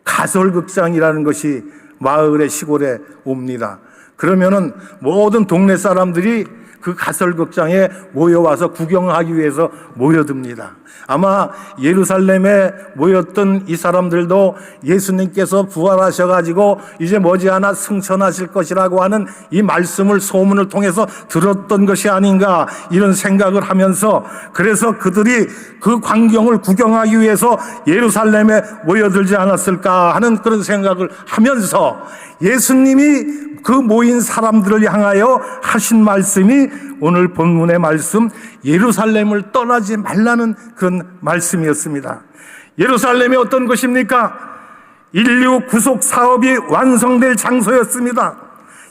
가설극장이라는 것이 마을의 시골에 옵니다. 그러면은 모든 동네 사람들이 그 가설극장에 모여와서 구경하기 위해서 모여듭니다. 아마 예루살렘에 모였던 이 사람들도 예수님께서 부활하셔가지고 이제 머지않아 승천하실 것이라고 하는 이 말씀을, 소문을 통해서 들었던 것이 아닌가, 이런 생각을 하면서, 그래서 그들이 그 광경을 구경하기 위해서 예루살렘에 모여들지 않았을까 하는 그런 생각을 하면서 예수님이 그 모인 사람들을 향하여 하신 말씀이 오늘 본문의 말씀, 예루살렘을 떠나지 말라는 그런 말씀이었습니다. 예루살렘이 어떤 것입니까? 인류 구속 사업이 완성될 장소였습니다.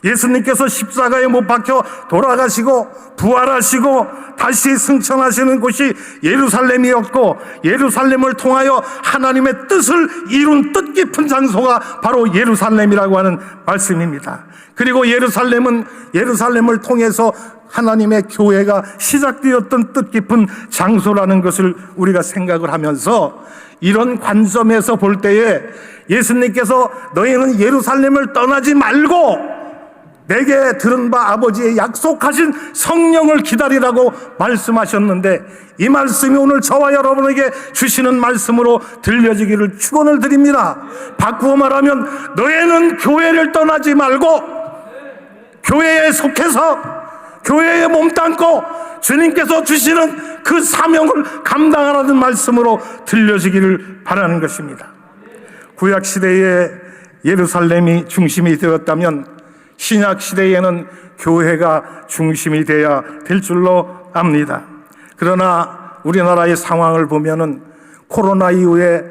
예수님께서 십자가에 못 박혀 돌아가시고 부활하시고 다시 승천하시는 곳이 예루살렘이었고, 예루살렘을 통하여 하나님의 뜻을 이룬 뜻깊은 장소가 바로 예루살렘이라고 하는 말씀입니다. 그리고 예루살렘을 통해서 하나님의 교회가 시작되었던 뜻깊은 장소라는 것을 우리가 생각을 하면서, 이런 관점에서 볼 때에 예수님께서 너희는 예루살렘을 떠나지 말고 내게 들은 바 아버지의 약속하신 성령을 기다리라고 말씀하셨는데, 이 말씀이 오늘 저와 여러분에게 주시는 말씀으로 들려지기를 축원을 드립니다. 바꾸어 말하면 너희는 교회를 떠나지 말고 교회에 속해서 교회에 몸담고 주님께서 주시는 그 사명을 감당하라는 말씀으로 들려지기를 바라는 것입니다. 구약시대에 예루살렘이 중심이 되었다면 신약 시대에는 교회가 중심이 되어야 될 줄로 압니다. 그러나 우리나라의 상황을 보면은 코로나 이후에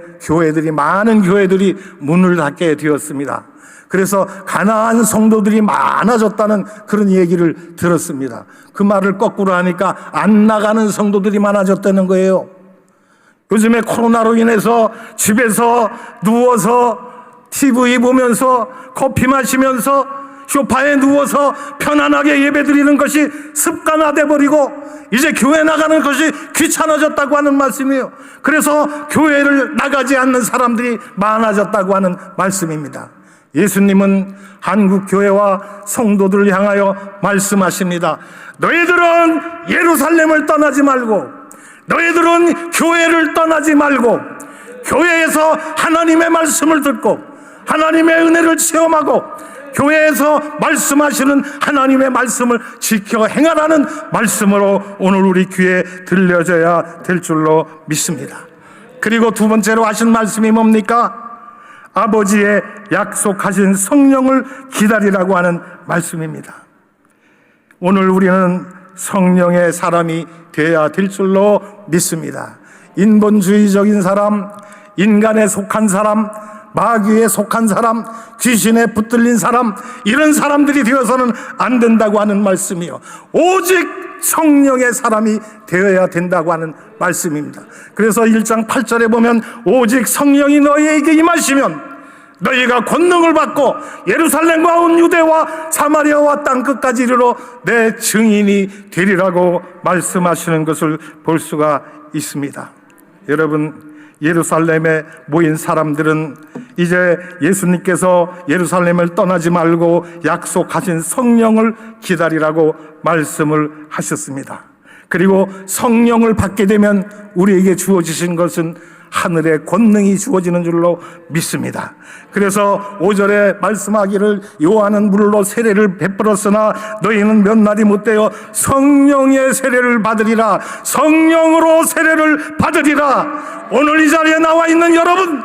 많은 교회들이 문을 닫게 되었습니다. 그래서 가난한 성도들이 많아졌다는 그런 얘기를 들었습니다. 그 말을 거꾸로 하니까 안 나가는 성도들이 많아졌다는 거예요. 요즘에 코로나로 인해서 집에서 누워서 TV 보면서 커피 마시면서 소파에 누워서 편안하게 예배드리는 것이 습관화돼 버리고 이제 교회 나가는 것이 귀찮아졌다고 하는 말씀이에요. 그래서 교회를 나가지 않는 사람들이 많아졌다고 하는 말씀입니다. 예수님은 한국 교회와 성도들을 향하여 말씀하십니다. 너희들은 예루살렘을 떠나지 말고, 너희들은 교회를 떠나지 말고, 교회에서 하나님의 말씀을 듣고 하나님의 은혜를 체험하고 교회에서 말씀하시는 하나님의 말씀을 지켜 행하라는 말씀으로 오늘 우리 귀에 들려져야 될 줄로 믿습니다. 그리고 두 번째로 하신 말씀이 뭡니까? 아버지의 약속하신 성령을 기다리라고 하는 말씀입니다. 오늘 우리는 성령의 사람이 되어야 될 줄로 믿습니다. 인본주의적인 사람, 인간에 속한 사람, 마귀에 속한 사람, 귀신에 붙들린 사람, 이런 사람들이 되어서는 안 된다고 하는 말씀이요, 오직 성령의 사람이 되어야 된다고 하는 말씀입니다. 그래서 1장 8절에 보면 오직 성령이 너희에게 임하시면 너희가 권능을 받고 예루살렘과 온 유대와 사마리아와 땅끝까지 이르러 내 증인이 되리라고 말씀하시는 것을 볼 수가 있습니다. 여러분, 예루살렘에 모인 사람들은 이제 예수님께서 예루살렘을 떠나지 말고 약속하신 성령을 기다리라고 말씀을 하셨습니다. 그리고 성령을 받게 되면 우리에게 주어지신 것은 하늘의 권능이 주어지는 줄로 믿습니다. 그래서 5절에 말씀하기를 요한은 물로 세례를 베풀었으나 너희는 몇 날이 못되어 성령의 세례를 받으리라. 성령으로 세례를 받으리라. 오늘 이 자리에 나와 있는 여러분,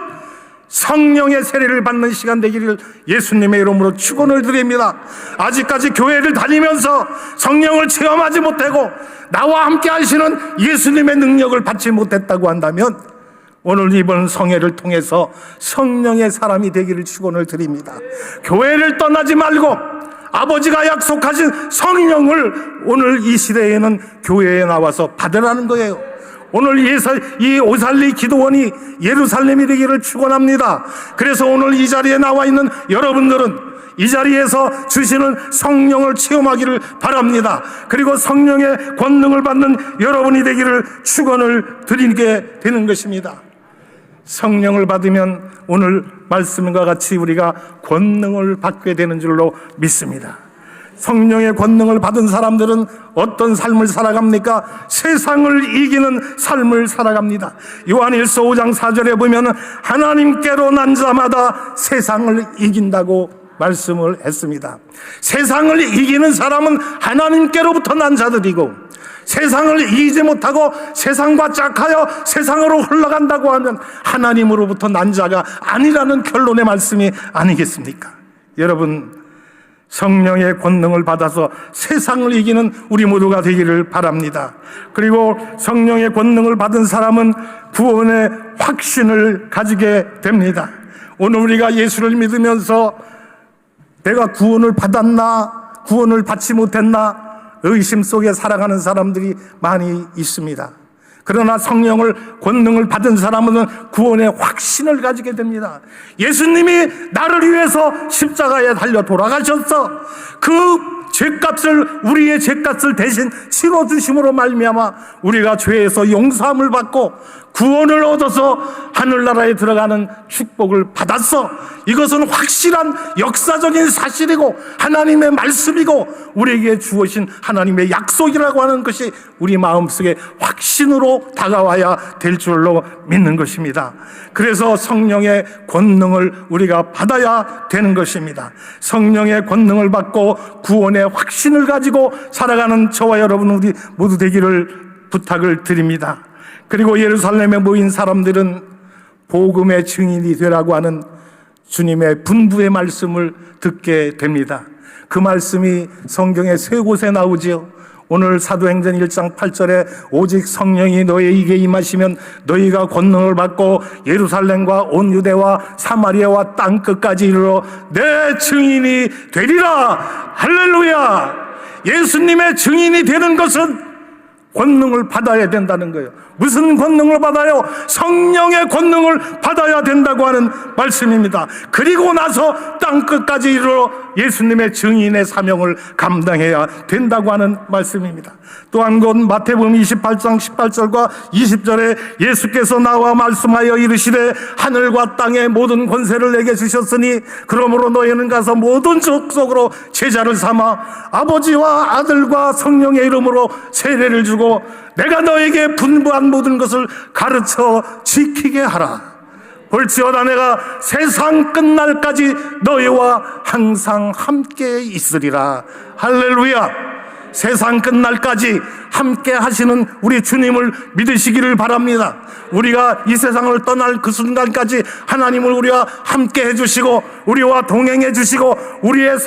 성령의 세례를 받는 시간 되기를 예수님의 이름으로 축원을 드립니다. 아직까지 교회를 다니면서 성령을 체험하지 못하고 나와 함께 하시는 예수님의 능력을 받지 못했다고 한다면 오늘 이번 성회를 통해서 성령의 사람이 되기를 축원을 드립니다. 교회를 떠나지 말고 아버지가 약속하신 성령을 오늘 이 시대에는 교회에 나와서 받으라는 거예요. 오늘 이 오살리 기도원이 예루살렘이 되기를 축원합니다. 그래서 오늘 이 자리에 나와 있는 여러분들은 이 자리에서 주시는 성령을 체험하기를 바랍니다. 그리고 성령의 권능을 받는 여러분이 되기를 축원을 드리게 되는 것입니다. 성령을 받으면 오늘 말씀과 같이 우리가 권능을 받게 되는 줄로 믿습니다. 성령의 권능을 받은 사람들은 어떤 삶을 살아갑니까? 세상을 이기는 삶을 살아갑니다. 요한일서 5장 4절에 보면 하나님께로 난 자마다 세상을 이긴다고 말씀을 했습니다. 세상을 이기는 사람은 하나님께로부터 난 자들이고, 세상을 이기지 못하고 세상과 짝하여 세상으로 흘러간다고 하면 하나님으로부터 난 자가 아니라는 결론의 말씀이 아니겠습니까? 여러분, 성령의 권능을 받아서 세상을 이기는 우리 모두가 되기를 바랍니다. 그리고 성령의 권능을 받은 사람은 구원의 확신을 가지게 됩니다. 오늘 우리가 예수를 믿으면서 내가 구원을 받았나, 구원을 받지 못했나 의심 속에 살아가는 사람들이 많이 있습니다. 그러나 성령을 권능을 받은 사람은 구원의 확신을 가지게 됩니다. 예수님이 나를 위해서 십자가에 달려 돌아가셨어. 그 죄값을, 우리의 죄값을 대신 치러주심으로 말미암아 우리가 죄에서 용서함을 받고 구원을 얻어서 하늘나라에 들어가는 축복을 받았어. 이것은 확실한 역사적인 사실이고 하나님의 말씀이고 우리에게 주어진 하나님의 약속이라고 하는 것이 우리 마음속에 확신으로 다가와야 될 줄로 믿는 것입니다. 그래서 성령의 권능을 우리가 받아야 되는 것입니다. 성령의 권능을 받고 구원의 확신을 가지고 살아가는 저와 여러분 우리 모두 되기를 부탁을 드립니다. 그리고 예루살렘에 모인 사람들은 복음의 증인이 되라고 하는 주님의 분부의 말씀을 듣게 됩니다. 그 말씀이 성경에 세 곳에 나오지요. 오늘 사도행전 1장 8절에 오직 성령이 너희에게 임하시면 너희가 권능을 받고 예루살렘과 온 유대와 사마리아와 땅끝까지 이르러 내 증인이 되리라. 할렐루야. 예수님의 증인이 되는 것은 권능을 받아야 된다는 거예요. 무슨 권능을 받아요? 성령의 권능을 받아야 된다고 하는 말씀입니다. 그리고 나서 땅끝까지 이르러 예수님의 증인의 사명을 감당해야 된다고 하는 말씀입니다. 또 한 곳 마태복음 28장 18절과 20절에 예수께서 나와 말씀하여 이르시되 하늘과 땅의 모든 권세를 내게 주셨으니 그러므로 너희는 가서 모든 족속으로 제자를 삼아 아버지와 아들과 성령의 이름으로 세례를 주고 내가 너에게 분부한 모든 것을 가르쳐 지키게 하라. 볼지어다 내가 세상 끝날까지 너희와 항상 함께 있으리라. 할렐루야. 세상 끝날까지 함께 하시는 우리 주님을 믿으시기를 바랍니다. 우리가 이 세상을 떠날 그 순간까지 하나님을 우리와 함께 해주시고 우리와 동행해 주시고 우리의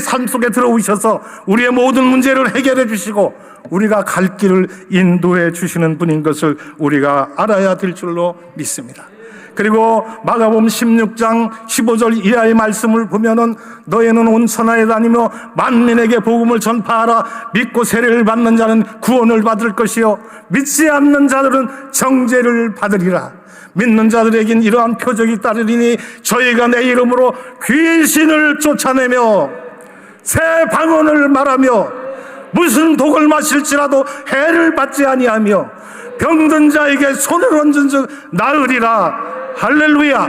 삶 속에 들어오셔서 우리의 모든 문제를 해결해 주시고 우리가 갈 길을 인도해 주시는 분인 것을 우리가 알아야 될 줄로 믿습니다. 그리고 마가복음 16장 15절 이하의 말씀을 보면은 너희는 온 천하에 다니며 만민에게 복음을 전파하라. 믿고 세례를 받는 자는 구원을 받을 것이요 믿지 않는 자들은 정죄를 받으리라. 믿는 자들에겐 이러한 표적이 따르리니 저희가 내 이름으로 귀신을 쫓아내며 새 방언을 말하며 무슨 독을 마실지라도 해를 받지 아니하며 병든 자에게 손을 얹은 즉 나으리라. 할렐루야.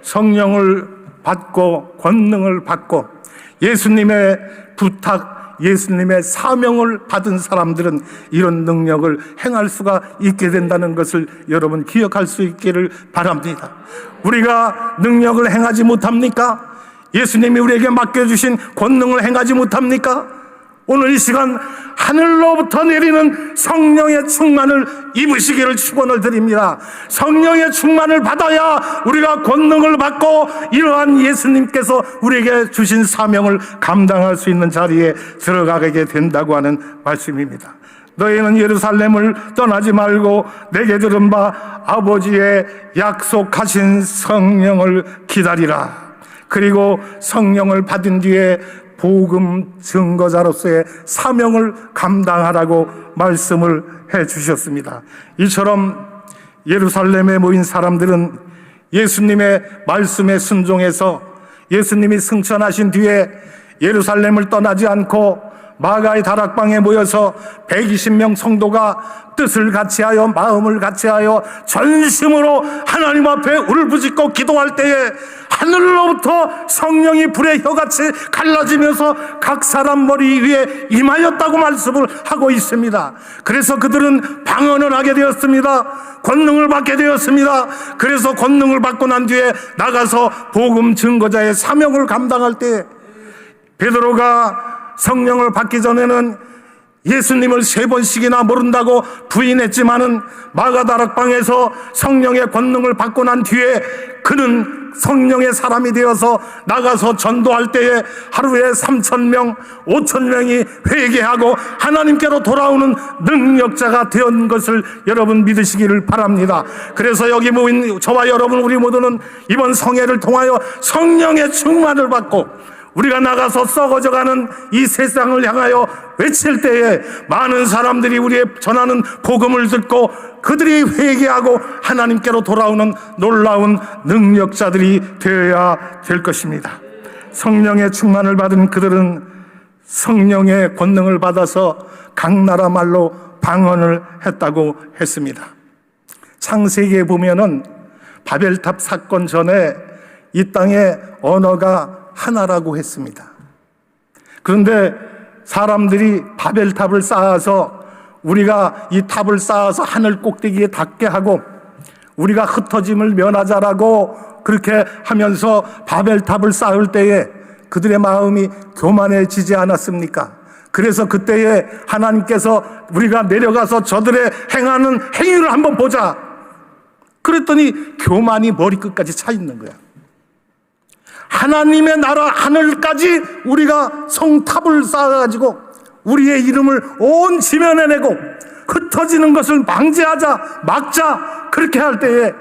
성령을 받고 권능을 받고 예수님의 부탁, 예수님의 사명을 받은 사람들은 이런 능력을 행할 수가 있게 된다는 것을 여러분 기억할 수 있기를 바랍니다. 우리가 능력을 행하지 못합니까? 예수님이 우리에게 맡겨주신 권능을 행하지 못합니까? 오늘 이 시간 하늘로부터 내리는 성령의 충만을 입으시기를 축원을 드립니다. 성령의 충만을 받아야 우리가 권능을 받고 이러한 예수님께서 우리에게 주신 사명을 감당할 수 있는 자리에 들어가게 된다고 하는 말씀입니다. 너희는 예루살렘을 떠나지 말고 내게 들은 바 아버지의 약속하신 성령을 기다리라. 그리고 성령을 받은 뒤에 복음 증거자로서의 사명을 감당하라고 말씀을 해 주셨습니다. 이처럼 예루살렘에 모인 사람들은 예수님의 말씀에 순종해서 예수님이 승천하신 뒤에 예루살렘을 떠나지 않고 마가의 다락방에 모여서 120명 성도가 뜻을 같이하여 마음을 같이하여 전심으로 하나님 앞에 울부짖고 기도할 때에 하늘로부터 성령이 불의 혀같이 갈라지면서 각 사람 머리 위에 임하였다고 말씀을 하고 있습니다. 그래서 그들은 방언을 하게 되었습니다. 권능을 받게 되었습니다. 그래서 권능을 받고 난 뒤에 나가서 복음 증거자의 사명을 감당할 때 베드로가 성령을 받기 전에는 예수님을 3번씩이나 모른다고 부인했지만은 마가다락방에서 성령의 권능을 받고 난 뒤에 그는 성령의 사람이 되어서 나가서 전도할 때에 하루에 3,000명, 5,000명이 회개하고 하나님께로 돌아오는 능력자가 된 것을 여러분 믿으시기를 바랍니다. 그래서 여기 모인 저와 여러분 우리 모두는 이번 성회를 통하여 성령의 충만을 받고 우리가 나가서 썩어져가는 이 세상을 향하여 외칠 때에 많은 사람들이 우리의 전하는 복음을 듣고 그들이 회개하고 하나님께로 돌아오는 놀라운 능력자들이 되어야 될 것입니다. 성령의 충만을 받은 그들은 성령의 권능을 받아서 각 나라 말로 방언을 했다고 했습니다. 창세기에 보면은 바벨탑 사건 전에 이 땅의 언어가 하나라고 했습니다. 그런데 사람들이 바벨탑을 쌓아서 우리가 이 탑을 쌓아서 하늘 꼭대기에 닿게 하고 우리가 흩어짐을 면하자라고 그렇게 하면서 바벨탑을 쌓을 때에 그들의 마음이 교만해지지 않았습니까? 그래서 그때에 하나님께서 우리가 내려가서 저들의 행하는 행위를 한번 보자. 그랬더니 교만이 머리끝까지 차 있는 거야. 하나님의 나라 하늘까지 우리가 성탑을 쌓아가지고 우리의 이름을 온 지면에 내고 흩어지는 것을 방지하자, 막자, 그렇게 할 때에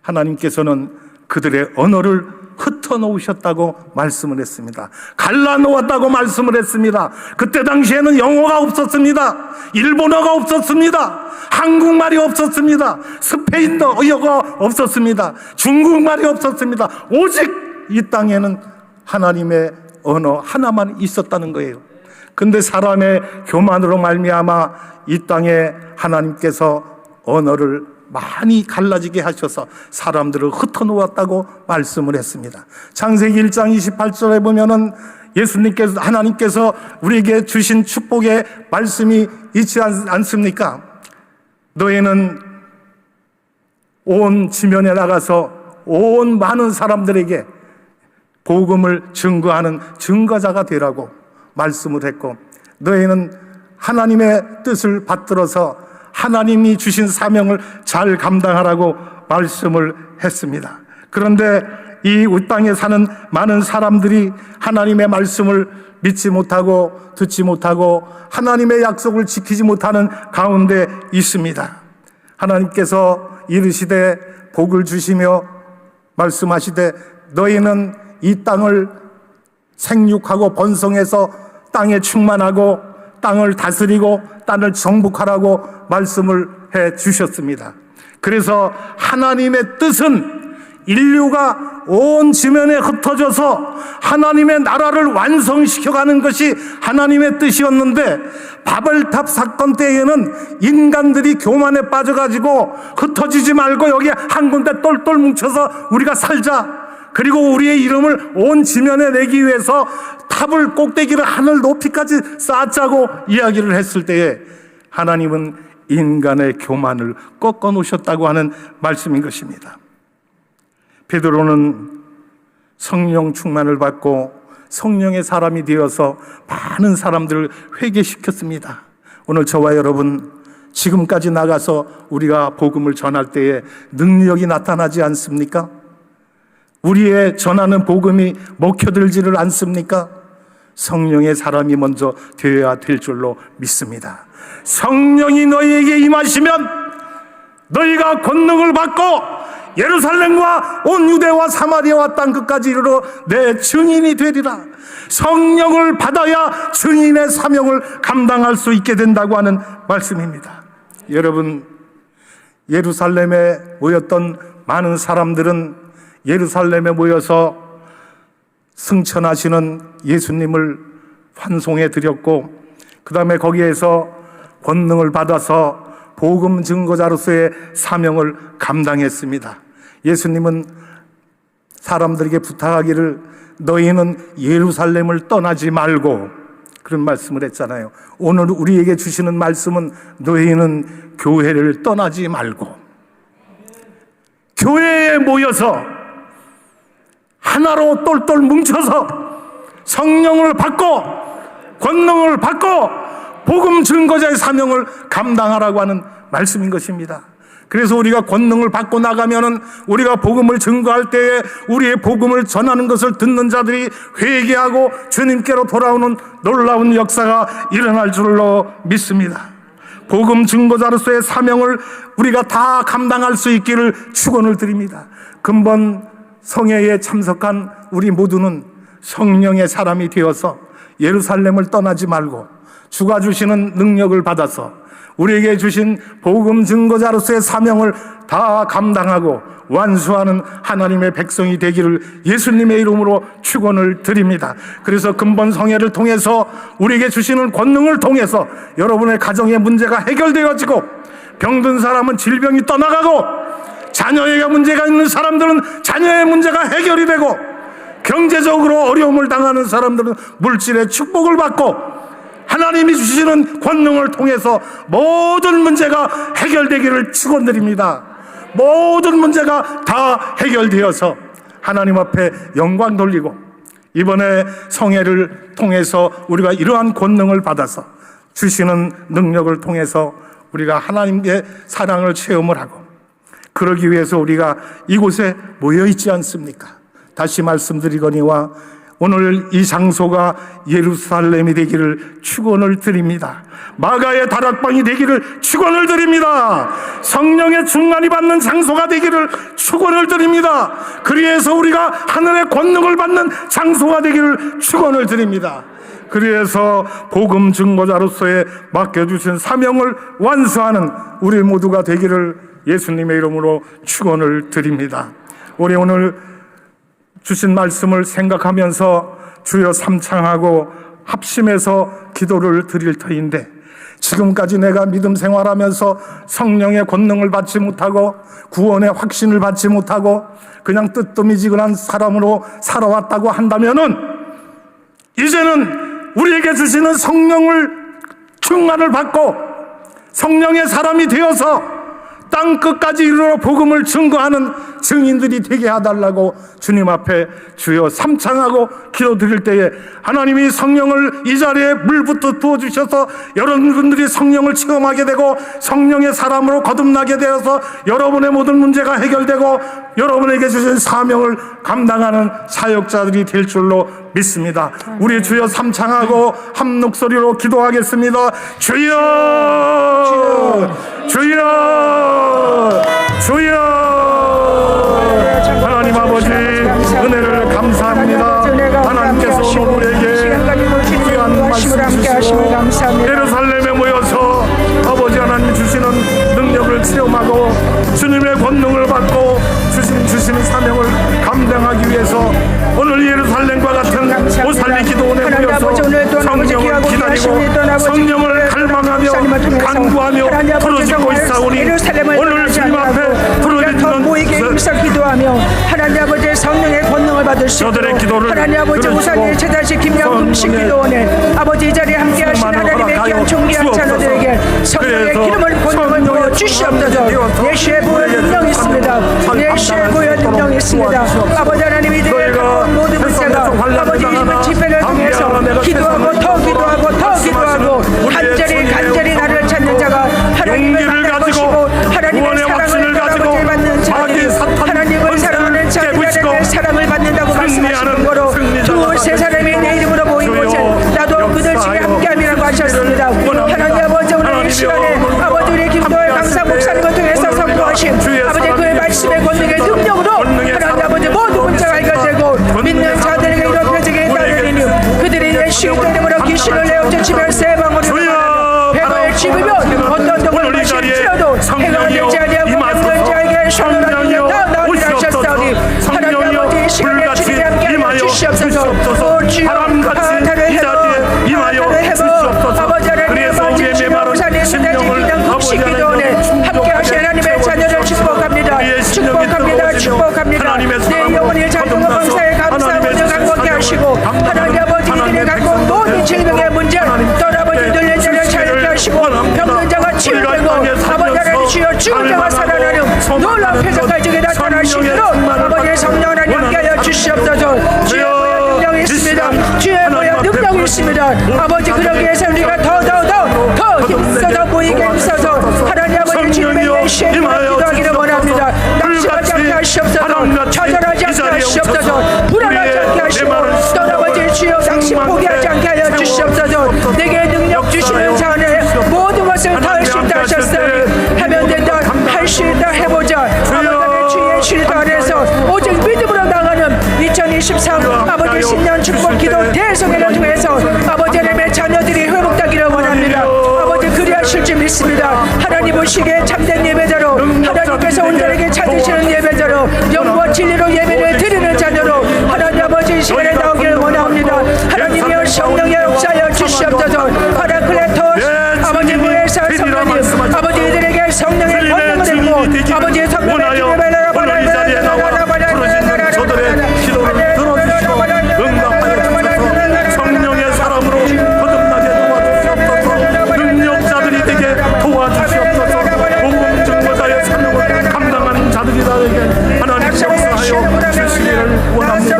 하나님께서는 그들의 언어를 흩어놓으셨다고 말씀을 했습니다. 갈라놓았다고 말씀을 했습니다. 그때 당시에는 영어가 없었습니다. 일본어가 없었습니다. 한국말이 없었습니다. 스페인어가 없었습니다. 중국말이 없었습니다. 오직 이 땅에는 하나님의 언어 하나만 있었다는 거예요. 근데 사람의 교만으로 말미암아 이 땅에 하나님께서 언어를 많이 갈라지게 하셔서 사람들을 흩어놓았다고 말씀을 했습니다. 창세기 1장 28절에 보면은 예수님께서, 하나님께서 우리에게 주신 축복의 말씀이 있지 않습니까? 너희는 온 지면에 나가서 온 많은 사람들에게 복음을 증거하는 증거자가 되라고 말씀을 했고, 너희는 하나님의 뜻을 받들어서 하나님이 주신 사명을 잘 감당하라고 말씀을 했습니다. 그런데 이 땅에 사는 많은 사람들이 하나님의 말씀을 믿지 못하고 듣지 못하고 하나님의 약속을 지키지 못하는 가운데 있습니다. 하나님께서 이르시되 복을 주시며 말씀하시되 너희는 이 땅을 생육하고 번성해서 땅에 충만하고 땅을 다스리고 땅을 정복하라고 말씀을 해 주셨습니다. 그래서 하나님의 뜻은 인류가 온 지면에 흩어져서 하나님의 나라를 완성시켜가는 것이 하나님의 뜻이었는데, 바벨탑 사건 때에는 인간들이 교만에 빠져가지고 흩어지지 말고 여기 한 군데 똘똘 뭉쳐서 우리가 살자, 그리고 우리의 이름을 온 지면에 내기 위해서 탑을 꼭대기를 하늘 높이까지 쌓자고 이야기를 했을 때에 하나님은 인간의 교만을 꺾어 놓으셨다고 하는 말씀인 것입니다. 베드로는 성령 충만을 받고 성령의 사람이 되어서 많은 사람들을 회개시켰습니다. 오늘 저와 여러분, 지금까지 나가서 우리가 복음을 전할 때에 능력이 나타나지 않습니까? 우리의 전하는 복음이 먹혀들지를 않습니까? 성령의 사람이 먼저 되어야 될 줄로 믿습니다. 성령이 너희에게 임하시면 너희가 권능을 받고 예루살렘과 온 유대와 사마리아와 땅 끝까지 이르러 내 증인이 되리라. 성령을 받아야 증인의 사명을 감당할 수 있게 된다고 하는 말씀입니다. 여러분, 예루살렘에 모였던 많은 사람들은 예루살렘에 모여서 승천하시는 예수님을 환송해 드렸고, 그 다음에 거기에서 권능을 받아서 복음 증거자로서의 사명을 감당했습니다. 예수님은 사람들에게 부탁하기를 너희는 예루살렘을 떠나지 말고, 그런 말씀을 했잖아요. 오늘 우리에게 주시는 말씀은 너희는 교회를 떠나지 말고 교회에 모여서 하나로 똘똘 뭉쳐서 성령을 받고 권능을 받고 복음 증거자의 사명을 감당하라고 하는 말씀인 것입니다. 그래서 우리가 권능을 받고 나가면은 우리가 복음을 증거할 때에 우리의 복음을 전하는 것을 듣는 자들이 회개하고 주님께로 돌아오는 놀라운 역사가 일어날 줄로 믿습니다. 복음 증거자로서의 사명을 우리가 다 감당할 수 있기를 축원을 드립니다. 근본 성회에 참석한 우리 모두는 성령의 사람이 되어서 예루살렘을 떠나지 말고 주가 주시는 능력을 받아서 우리에게 주신 복음 증거자로서의 사명을 다 감당하고 완수하는 하나님의 백성이 되기를 예수님의 이름으로 축원을 드립니다. 그래서 근본 성회를 통해서 우리에게 주시는 권능을 통해서 여러분의 가정의 문제가 해결되어지고, 병든 사람은 질병이 떠나가고, 자녀에게 문제가 있는 사람들은 자녀의 문제가 해결이 되고, 경제적으로 어려움을 당하는 사람들은 물질의 축복을 받고, 하나님이 주시는 권능을 통해서 모든 문제가 해결되기를 축원드립니다. 모든 문제가 다 해결되어서 하나님 앞에 영광 돌리고, 이번에 성회를 통해서 우리가 이러한 권능을 받아서 주시는 능력을 통해서 우리가 하나님의 사랑을 체험을 하고, 그러기 위해서 우리가 이곳에 모여 있지 않습니까? 다시 말씀드리거니와 오늘 이 장소가 예루살렘이 되기를 축원을 드립니다. 마가의 다락방이 되기를 축원을 드립니다. 성령의 충만이 받는 장소가 되기를 축원을 드립니다. 그리해서 우리가 하늘의 권능을 받는 장소가 되기를 축원을 드립니다. 그래서 복음 증거자로서의 맡겨주신 사명을 완수하는 우리 모두가 되기를 예수님의 이름으로 축원을 드립니다. 우리 오늘 주신 말씀을 생각하면서 주여 삼창하고 합심해서 기도를 드릴 터인데, 지금까지 내가 믿음 생활하면서 성령의 권능을 받지 못하고 구원의 확신을 받지 못하고 그냥 뜨뜨미지근한 사람으로 살아왔다고 한다면은, 이제는 우리에게 주시는 성령을 충만을 받고 성령의 사람이 되어서 땅 끝까지 이르러 복음을 증거하는 증인들이 되게 해달라고 주님 앞에 주여 삼창하고 기도드릴 때에 하나님이 성령을 이 자리에 물부터 부어주셔서 여러분들이 성령을 체험하게 되고 성령의 사람으로 거듭나게 되어서 여러분의 모든 문제가 해결되고 여러분에게 주신 사명을 감당하는 사역자들이 될 줄로 믿습니다. 우리 주여 삼창하고 한 목소리로 기도하겠습니다. 주여, 주여, 주여. 하나님 아버지 은혜를 감사합니다. 하나님께서 오늘 우리에게 귀한 말씀 주시고 예루살렘에 모여서 아버지 하나님 주시는 능력을 체험하고 주님의 권능을 받고 주시는 사명을 감당하기 위해서 오늘 예루살렘과 같은 오살리 기도원에 모여서 성령을 기다리고 성령을 갈망하며 간구하며 부르짖고 있사오니 오늘 주님 앞에 부르짖는 기도하며 하나님 아버지의 성령의 권능을 받을 수 있도록 하나님 아버지 오산리 제자시 김양금식 기도원에 아버지 이 자리에 함께하신 하나님의 귀한 존귀한 자녀들에게 성령의 기름을 권능을 부어 주시옵소서. 예수의 보혈 능력이 있습니다. 예수의 보혈 능력이 있습니다. 아버지 하나님 이들의 가까운 모든 문제가 아버지 이번 집회를 통해서 기도하고 더 기도하고 더 기도하고 간절히 나를 찾는 자가 하나님을 만날 것이고 하나님의 사랑을 아버지 받는 자들이 하나님을 사랑하는 자들의 사랑을 받는다고 말씀하시는 거로 두세 사람이 내 이름으로 모인 곳에 나도 그들에게 함께함이라고 하셨습니다. 하나님 아버지 오늘 이 시간에 아버지 우리 김도현 강사 목사님을 통해서 선포하신 아버지 그의 말씀의 권능의 능력으로 하나님 아버지 모든 문제가 해결되고 믿는 자들에게 이루어지게 따르리니 그들이 예수의 이름으로 귀신을 내어쫓으며 새 방울을 배를 집으면 어떤 동을 마실지라도 해가 되지 아니하고 없는 자에게 성령이여 나오리라 하셨사오니 하나님 아버지 이 시간에 주님이 함께하여 주시옵소서. 주여 바다를 해보 아버지 하나님 아버지 주여 목사님 그냥 국식 기도원에 함께하신 하나님의 자녀를 축복합니다. 축복합니다. 내 영혼이 자녀가 감사에 감사하며 강건케 하시고 하나님 아버지 이들이 갖고 온 모든 질병의 문제 떠나버지 들린 자를 자유케 하시고 병든 자가 치유되고 아버지 하나님 주여 죽은 자가 살아나는 놀라운 표적과 이적이 나타나시도록 아버지의 성령 하나님 함께하여 주시옵소서. 주의 보혈 능력이 있습니다. 주의 보혈 능력이 있습니다. 아버지 그러기 위해서 우리가 더 힘써서 모이게 힘써서 하나님 아버지 주님의 메시아에 기도하기를 원합니다. 낙심하지 않게 하시옵소서. 좌절하지 않게 하시옵소서. 불안하지 않게 하시고 떠나버지 주여 낙심 포기하지 않게 하여 주시옵소서. 내게 능력 주시는 자 안에 모든 것을 다 할 수 있다 하셨으니 하면 된다 할 수 있다 해보자. 아버지 주의 실도 안에서 오직 믿음으로 나가는 2023 아버지 신년 축복 기도 대성회를 통해서 아버지 하나님의 자녀들이 회복되기를 원합니다. 아버지 그리하실 줄 믿습니다. 하나님 보시기에 참된 예배자로 하나님께서 온전하게 찾으시는 예배자로 영과 진리로 예배를 드리는 자녀로 하나님 아버지 이 시간에 나오기를 원합니다. 하나님이여 성령의 역사여 주시옵소서. 파라클레토스 아버지 무에사 성령님 아버지 이들에게 성령의 권능을 내고 아버지의 성령의 기름을 오늘 이 자리에 나와 부르짖는 저들의 기도를 들어주시고 응답하여 주셔서 성령의 사람으로 거듭나게 도와주시옵소서. 능력자들이 되게 도와주시옵소서. 복음 증거자의 사명을 감당하는 자들이다에게 하나님 역사하여 주시기를 원합니다.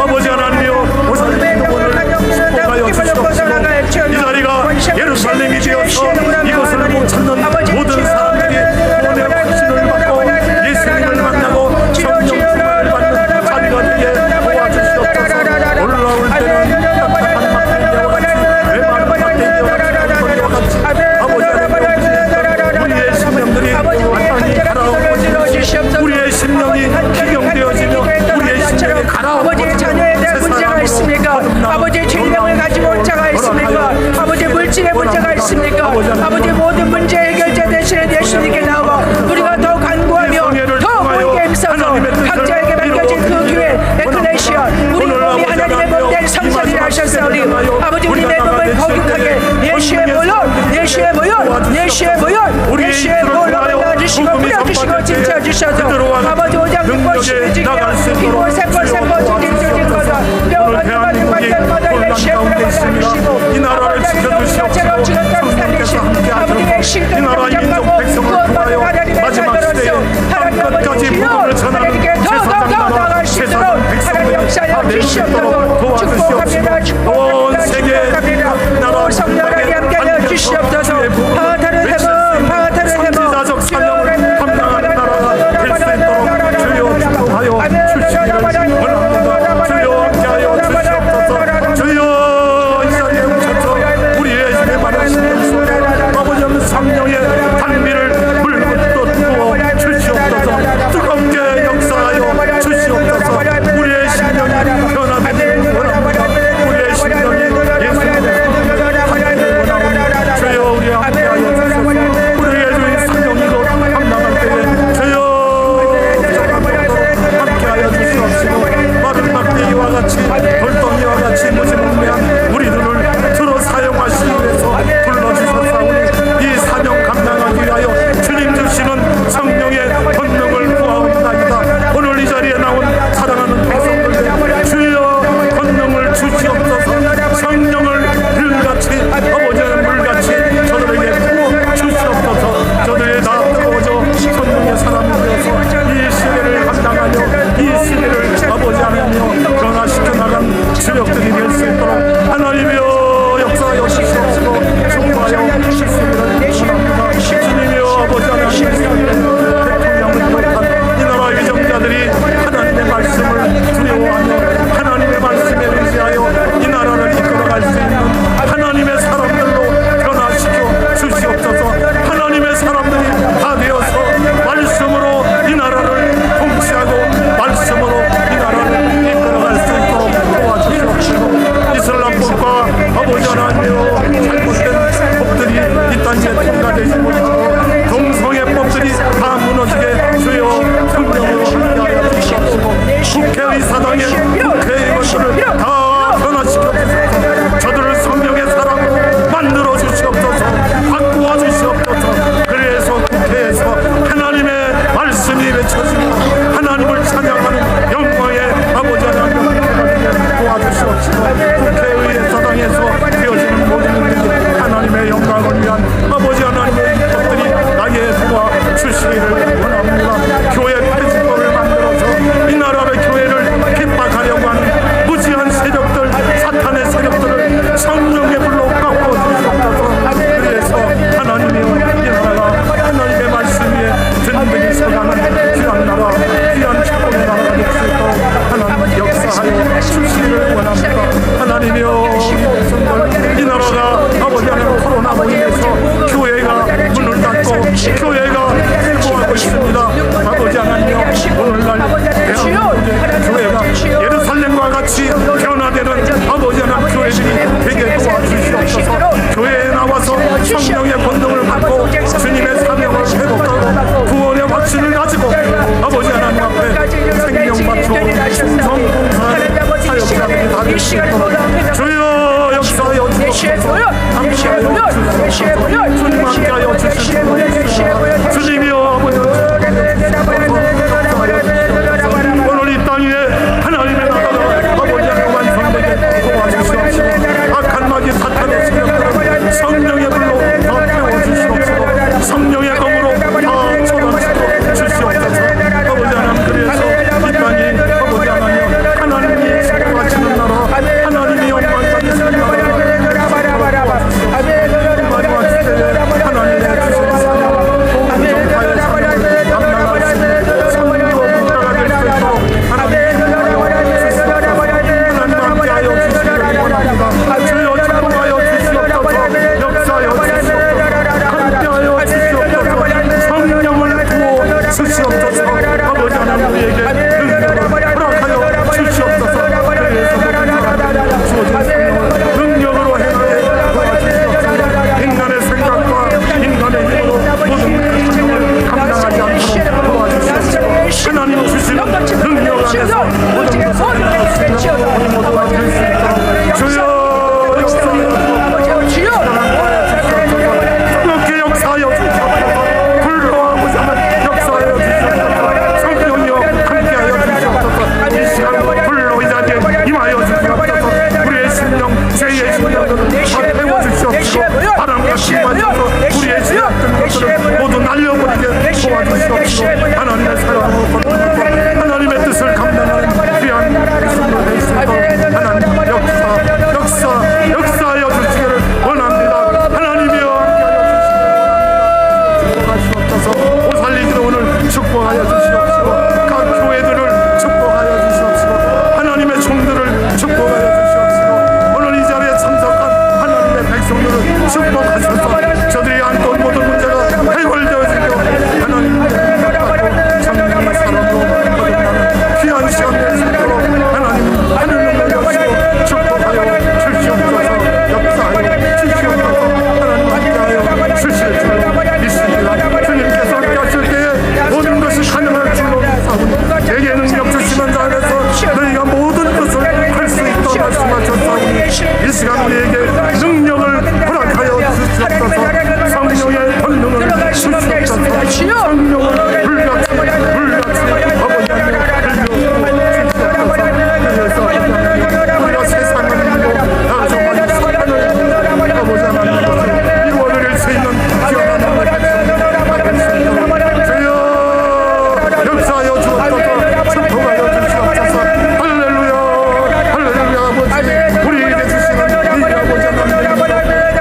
아버지 하나님이여 오살리 기도원을 축복하여 주시옵소서. 이 자리가 예루살렘이 되어서 이것을 못 찾는 모든 사람들이 구원의 확신을 받고 예수님을 주셔서 그대로와 아버지 오장 능력에 나갈 수 있도록 피고 세포 조진 거다 오늘 대한민국이 혼란 가운데 있습니다. 이 나라를 지켜주시옵시고 성령께서 함께하셔서 이 나라 민족 백성을 통하여 마지막 시대에 땅끝까지 복음을 전하는 제사장과 제사장 백성들이 다 낼 수 있도록 도와주시옵시고 온 세계 각 나라 성령을 함께하여 주시옵소서. 방탄을 해머 선지자적 사명을 감당하는 나라가 될 수 있도록 하나님의 사랑으로 거듭나고 하나님의 뜻을 감당하는 귀한 백성들 될 수 있도록 하나님 역사하여 주시기를 원합니다. 하나님이여 함께하여 주시옵소서. 오살리기도 오늘 축복하여 주시옵시고 각 교회들을 축복하여 주시옵시고 하나님의 종들을 축복하여 주시옵시고 오늘 이 자리에 참석한 하나님의 백성들을 축복하셔서 저들이 안고 모든 문제가 해결되어지고 하나님의 뜻받고 성령의 사랑으로 거듭나는 귀한 시간 될 수 있도록 하나님 하늘을 열시고 축복하여 주시옵소서. 역사하여 주시옵소서. 하나님 함께하여 주실 줄 믿습니다. 주님께서 함께하실 때에 모든 것이 가능할 줄로 믿사오니 내게 능력 주시는 자 안에서 너희가 모든 것을 할 수 있도록 말씀하셨사오니 이 시간 우리에게 능력을 허락하여 주시옵소서. 성령의 권능을 주시옵소서. 성령을 불같이 아버지 하나님 주시옵소서. 우리가 세상을 믿고 나아져만 하늘 아버지 하나님 것을 이루어드릴 수 있는 귀한 하나님의 백성들 주여 역사하여 주옵소서. 축복하여 주시옵소서. 할렐루야 할렐루야. 아버지 우리에게 주시는 이 아버지 하나님입니다.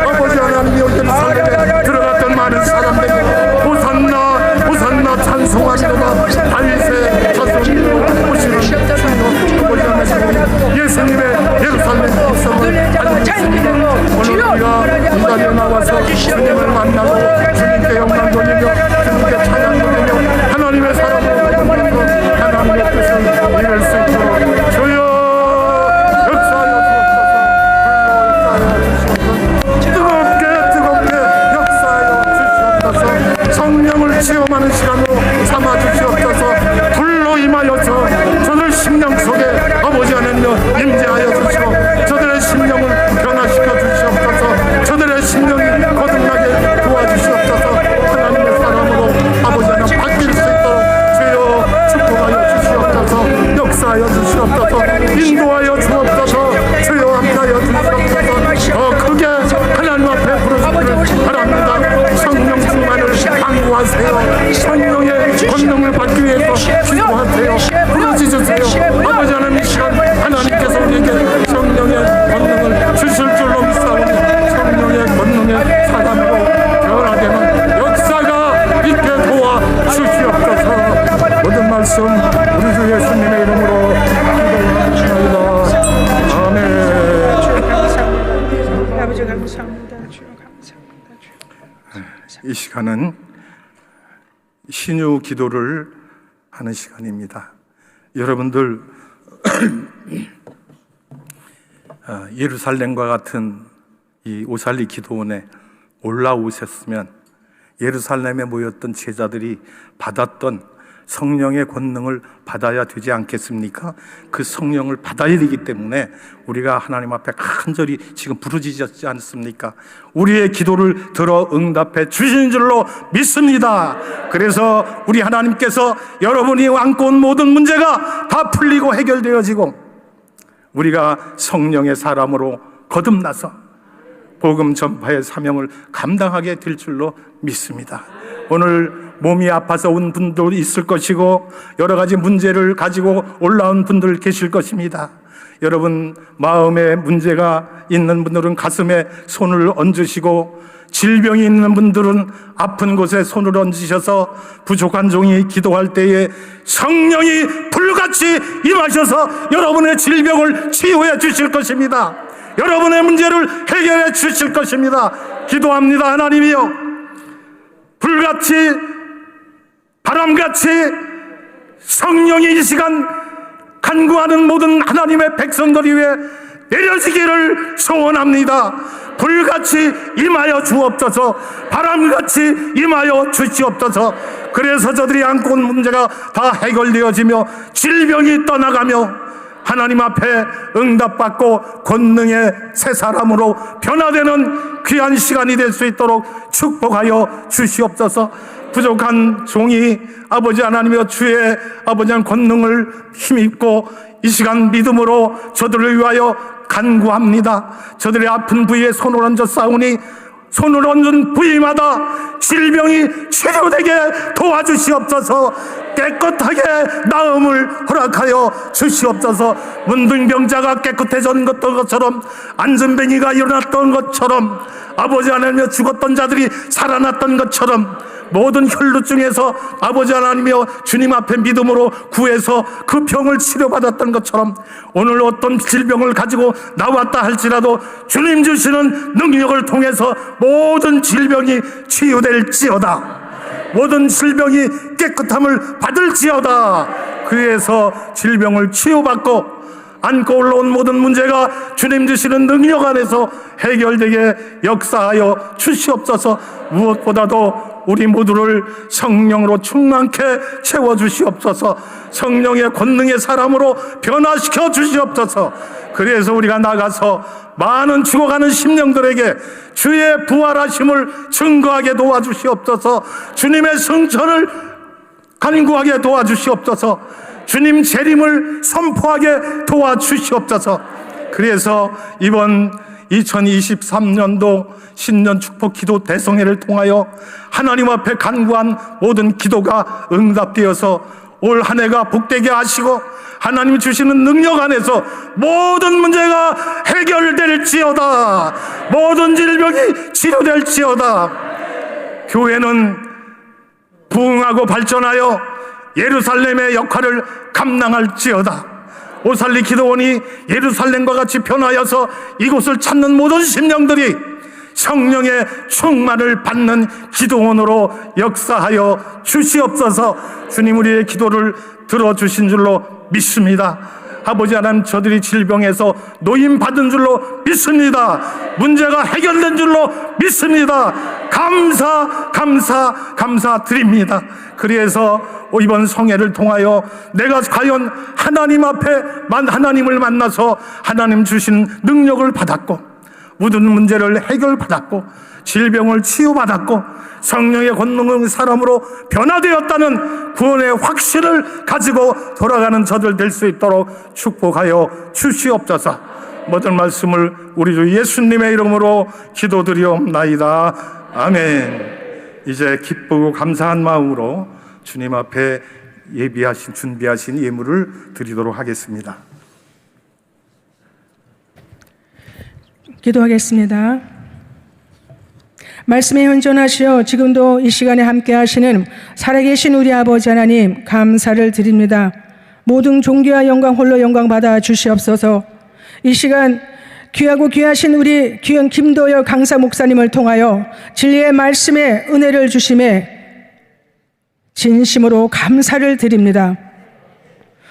아버지 하나님이 올때 산에 들어갔던 많은 사람들이 호산나 호산나 찬송합니다. 다윗의 자손으로 오시는 주여 아버지 하나님 예수님의 예루살렘 백성을 알리겠습니다. 오늘 우리가 이 자리에 나와서 주님을 만나고 주님께 영광 돌리며 주님께 찬양 돌리며 하나님의 사랑으로 거듭나서 하나님의 뜻을 이룰 수 있도록 주여 역사하여 주옵소서. 뜨겁게 역사하여 주시옵소서. 성령을 체험하는 시간으로 삼아 주시옵소서. 불로 임하여서 저들 심령 속에 아버지 하나님여 임재하여 주시고 저들의 심령을 변화시켜 주시옵소서. 저들의 심령이 거듭나게 도와주시옵소서. 하나님의 사랑으로 아버지 하나님 바뀔 수 있도록 주여 축복하여 주시옵소서. 역사하여 주시옵소서. 인도하여 주옵소서. 주여 함께하여 주시옵소서. 더 크게 하나님 앞에 부르시기를 바랍니다. 성령 충만을 강구하세요. 성령의 권능을 받기 위해서 기도하세요. 부르짖으세요. 아버지 하나님 이 시간 하나님께서 우리에게 성령의 권능을 주실 줄로 믿사오니 성령의 권능의 사람으로 변화되는 역사가 있게 도와 주시옵소서. 모든 말씀 우리 주 예수님의 이름으로 기도합니다. 아멘. 아버지 감사합니다. 주여 감사합니다. 이 시간은 신유 기도를 하는 시간입니다. 여러분들 예루살렘과 같은 이 오살리 기도원에 올라오셨으면 예루살렘에 모였던 제자들이 받았던 성령의 권능을 받아야 되지 않겠습니까? 그 성령을 받아야 되기 때문에 우리가 하나님 앞에 간절히 지금 부르짖었지 않습니까? 우리의 기도를 들어 응답해 주신 줄로 믿습니다. 그래서 우리 하나님께서 여러분이 안고 온 모든 문제가 다 풀리고 해결되어지고 우리가 성령의 사람으로 거듭나서 복음 전파의 사명을 감당하게 될 줄로 믿습니다. 오늘 몸이 아파서 온 분도 있을 것이고 여러 가지 문제를 가지고 올라온 분들 계실 것입니다. 여러분 마음에 문제가 있는 분들은 가슴에 손을 얹으시고 질병이 있는 분들은 아픈 곳에 손을 얹으셔서 부족한 종이 기도할 때에 성령이 불같이 임하셔서 여러분의 질병을 치유해 주실 것입니다. 여러분의 문제를 해결해 주실 것입니다. 기도합니다. 하나님이여 불같이 바람같이 성령이 이 시간 간구하는 모든 하나님의 백성들 위해 내려지기를 소원합니다. 불같이 임하여 주옵소서. 바람같이 임하여 주시옵소서. 그래서 저들이 안고 온 문제가 다 해결되어지며 질병이 떠나가며 하나님 앞에 응답받고 권능의 새 사람으로 변화되는 귀한 시간이 될 수 있도록 축복하여 주시옵소서. 부족한 종이 아버지 하나님의 주의 아버지 권능을 힘입고 이 시간 믿음으로 저들을 위하여 간구합니다. 저들의 아픈 부위에 손을 얹어 싸우니 손을 얹은 부위마다 질병이 치료되게 도와주시옵소서. 깨끗하게 나음을 허락하여 주시옵소서. 문둥병자가 깨끗해진 것처럼, 안전뱅이가 일어났던 것처럼, 아버지 하나님여 죽었던 자들이 살아났던 것처럼, 모든 혈루증에서 아버지 하나님이여 주님 앞에 믿음으로 구해서 그 병을 치료받았던 것처럼, 오늘 어떤 질병을 가지고 나왔다 할지라도 주님 주시는 능력을 통해서 모든 질병이 치유될지어다. 모든 질병이 깨끗함을 받을지어다. 그래서 질병을 치유받고 안고 올라온 모든 문제가 주님 주시는 능력 안에서 해결되게 역사하여 주시옵소서. 무엇보다도 우리 모두를 성령으로 충만케 채워주시옵소서. 성령의 권능의 사람으로 변화시켜 주시옵소서. 그래서 우리가 나가서 많은 죽어가는 심령들에게 주의 부활하심을 증거하게 도와주시옵소서. 주님의 성천을 간구하게 도와주시옵소서. 주님 재림을 선포하게 도와주시옵소서. 그래서 이번 2023년도 신년 축복 기도 대성회를 통하여 하나님 앞에 간구한 모든 기도가 응답되어서 올 한 해가 복되게 하시고 하나님 주시는 능력 안에서 모든 문제가 해결될지어다. 모든 질병이 치료될지어다. 교회는 부흥하고 발전하여 예루살렘의 역할을 감당할지어다. 오살리 기도원이 예루살렘과 같이 변하여서 이곳을 찾는 모든 심령들이 성령의 충만을 받는 기도원으로 역사하여 주시옵소서. 주님 우리의 기도를 들어주신 줄로 믿습니다. 아버지 하나님, 저들이 질병에서 노임받은 줄로 믿습니다. 문제가 해결된 줄로 믿습니다. 감사드립니다. 그래서 이번 성회를 통하여 내가 과연 하나님 앞에 하나님을 만나서 하나님 주신 능력을 받았고, 모든 문제를 해결받았고, 질병을 치유받았고, 성령의 권능의 사람으로 변화되었다는 구원의 확신을 가지고 돌아가는 저들 될 수 있도록 축복하여 주시옵소서. 모든 말씀을 우리 주 예수님의 이름으로 기도드리옵나이다. 아멘. 이제 기쁘고 감사한 마음으로 주님 앞에 준비하신 예물을 드리도록 하겠습니다. 기도하겠습니다. 말씀에 현존하시어 지금도 이 시간에 함께 하시는 살아계신 우리 아버지 하나님, 감사를 드립니다. 모든 존귀와 영광 홀로 영광 받아 주시옵소서. 이 시간 귀하고 귀하신 우리 귀한 김도열 강사 목사님을 통하여 진리의 말씀에 은혜를 주심에 진심으로 감사를 드립니다.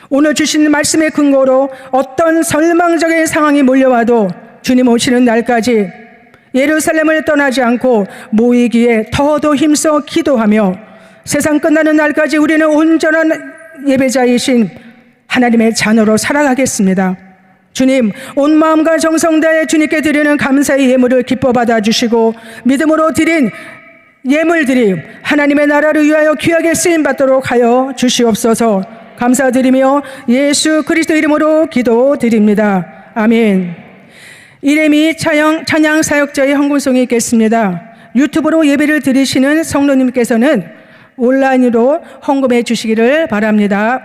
오늘 주신 말씀의 근거로 어떤 절망적인 상황이 몰려와도 주님 오시는 날까지 예루살렘을 떠나지 않고 모이기에 더더 힘써 기도하며 세상 끝나는 날까지 우리는 온전한 예배자이신 하나님의 자녀로 살아가겠습니다. 주님, 온 마음과 정성 다해 주님께 드리는 감사의 예물을 기뻐 받아주시고 믿음으로 드린 예물들이 하나님의 나라를 위하여 귀하게 쓰임받도록 하여 주시옵소서. 감사드리며 예수 그리스도 이름으로 기도드립니다. 아멘. 이레미 찬양 사역자의 헌금송이 있겠습니다. 유튜브로 예배를 드리시는 성도님께서는 온라인으로 헌금해 주시기를 바랍니다.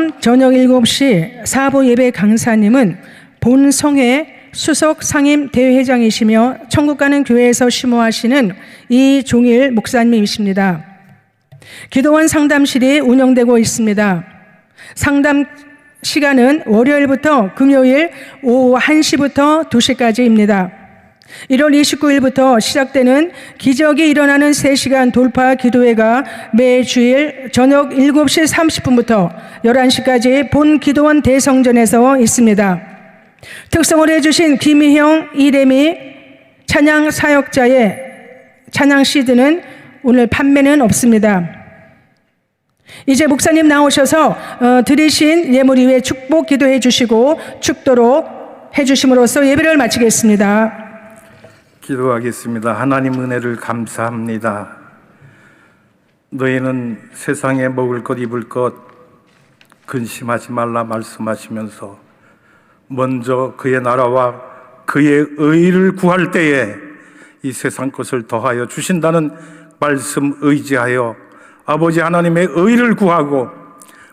다음 저녁 7시 사부 예배 강사님은 본성회 수석 상임 대회장이시며 천국 가는 교회에서 심호하시는 이종일 목사님이십니다. 기도원 상담실이 운영되고 있습니다. 상담 시간은 월요일부터 금요일 오후 1시부터 2시까지입니다. 1월 29일부터 시작되는 기적이 일어나는 3시간 돌파 기도회가 매주일 저녁 7시 30분부터 11시까지 본 기도원 대성전에서 있습니다. 특성을 해주신 김희형, 이래미 찬양 사역자의 찬양 CD는 오늘 판매는 없습니다. 이제 목사님 나오셔서 드리신 예물 위에 축복 기도해 주시고 축도로 해 주심으로써 예배를 마치겠습니다. 기도하겠습니다. 하나님 은혜를 감사합니다. 너희는 세상에 먹을 것 입을 것 근심하지 말라 말씀하시면서 먼저 그의 나라와 그의 의를 구할 때에 이 세상 것을 더하여 주신다는 말씀 의지하여 아버지 하나님의 의를 구하고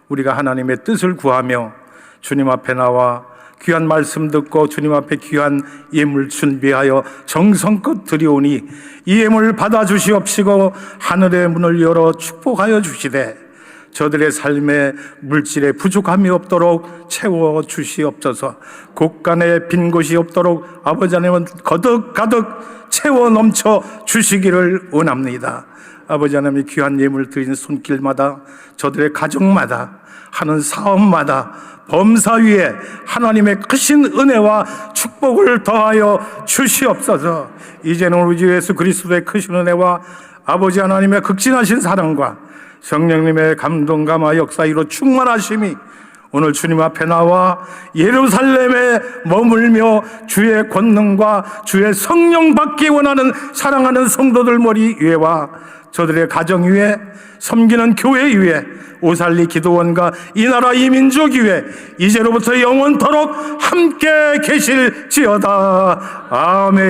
우리가 하나님의 뜻을 구하며 주님 앞에 나와 귀한 말씀 듣고 주님 앞에 귀한 예물 준비하여 정성껏 드리오니 이 예물 받아 주시옵시고 하늘의 문을 열어 축복하여 주시되 저들의 삶에 물질에 부족함이 없도록 채워 주시옵소서. 곳간에 빈 곳이 없도록 아버지 하나님은 가득 채워 넘쳐 주시기를 원합니다. 아버지 하나님이 귀한 예물 드리는 손길마다 저들의 가정마다 하는 사업마다 범사 위에 하나님의 크신 은혜와 축복을 더하여 주시옵소서. 이제는 우리 주 예수 그리스도의 크신 은혜와 아버지 하나님의 극진하신 사랑과 성령님의 감동감화 역사이로 충만하심이 오늘 주님 앞에 나와 예루살렘에 머물며 주의 권능과 주의 성령 받기 원하는 사랑하는 성도들 머리 위에와 저들의 가정 위에 섬기는 교회 위에 오살리 기도원과 이 나라 이 민족 위에 이제로부터 영원토록 함께 계실지어다. 아멘.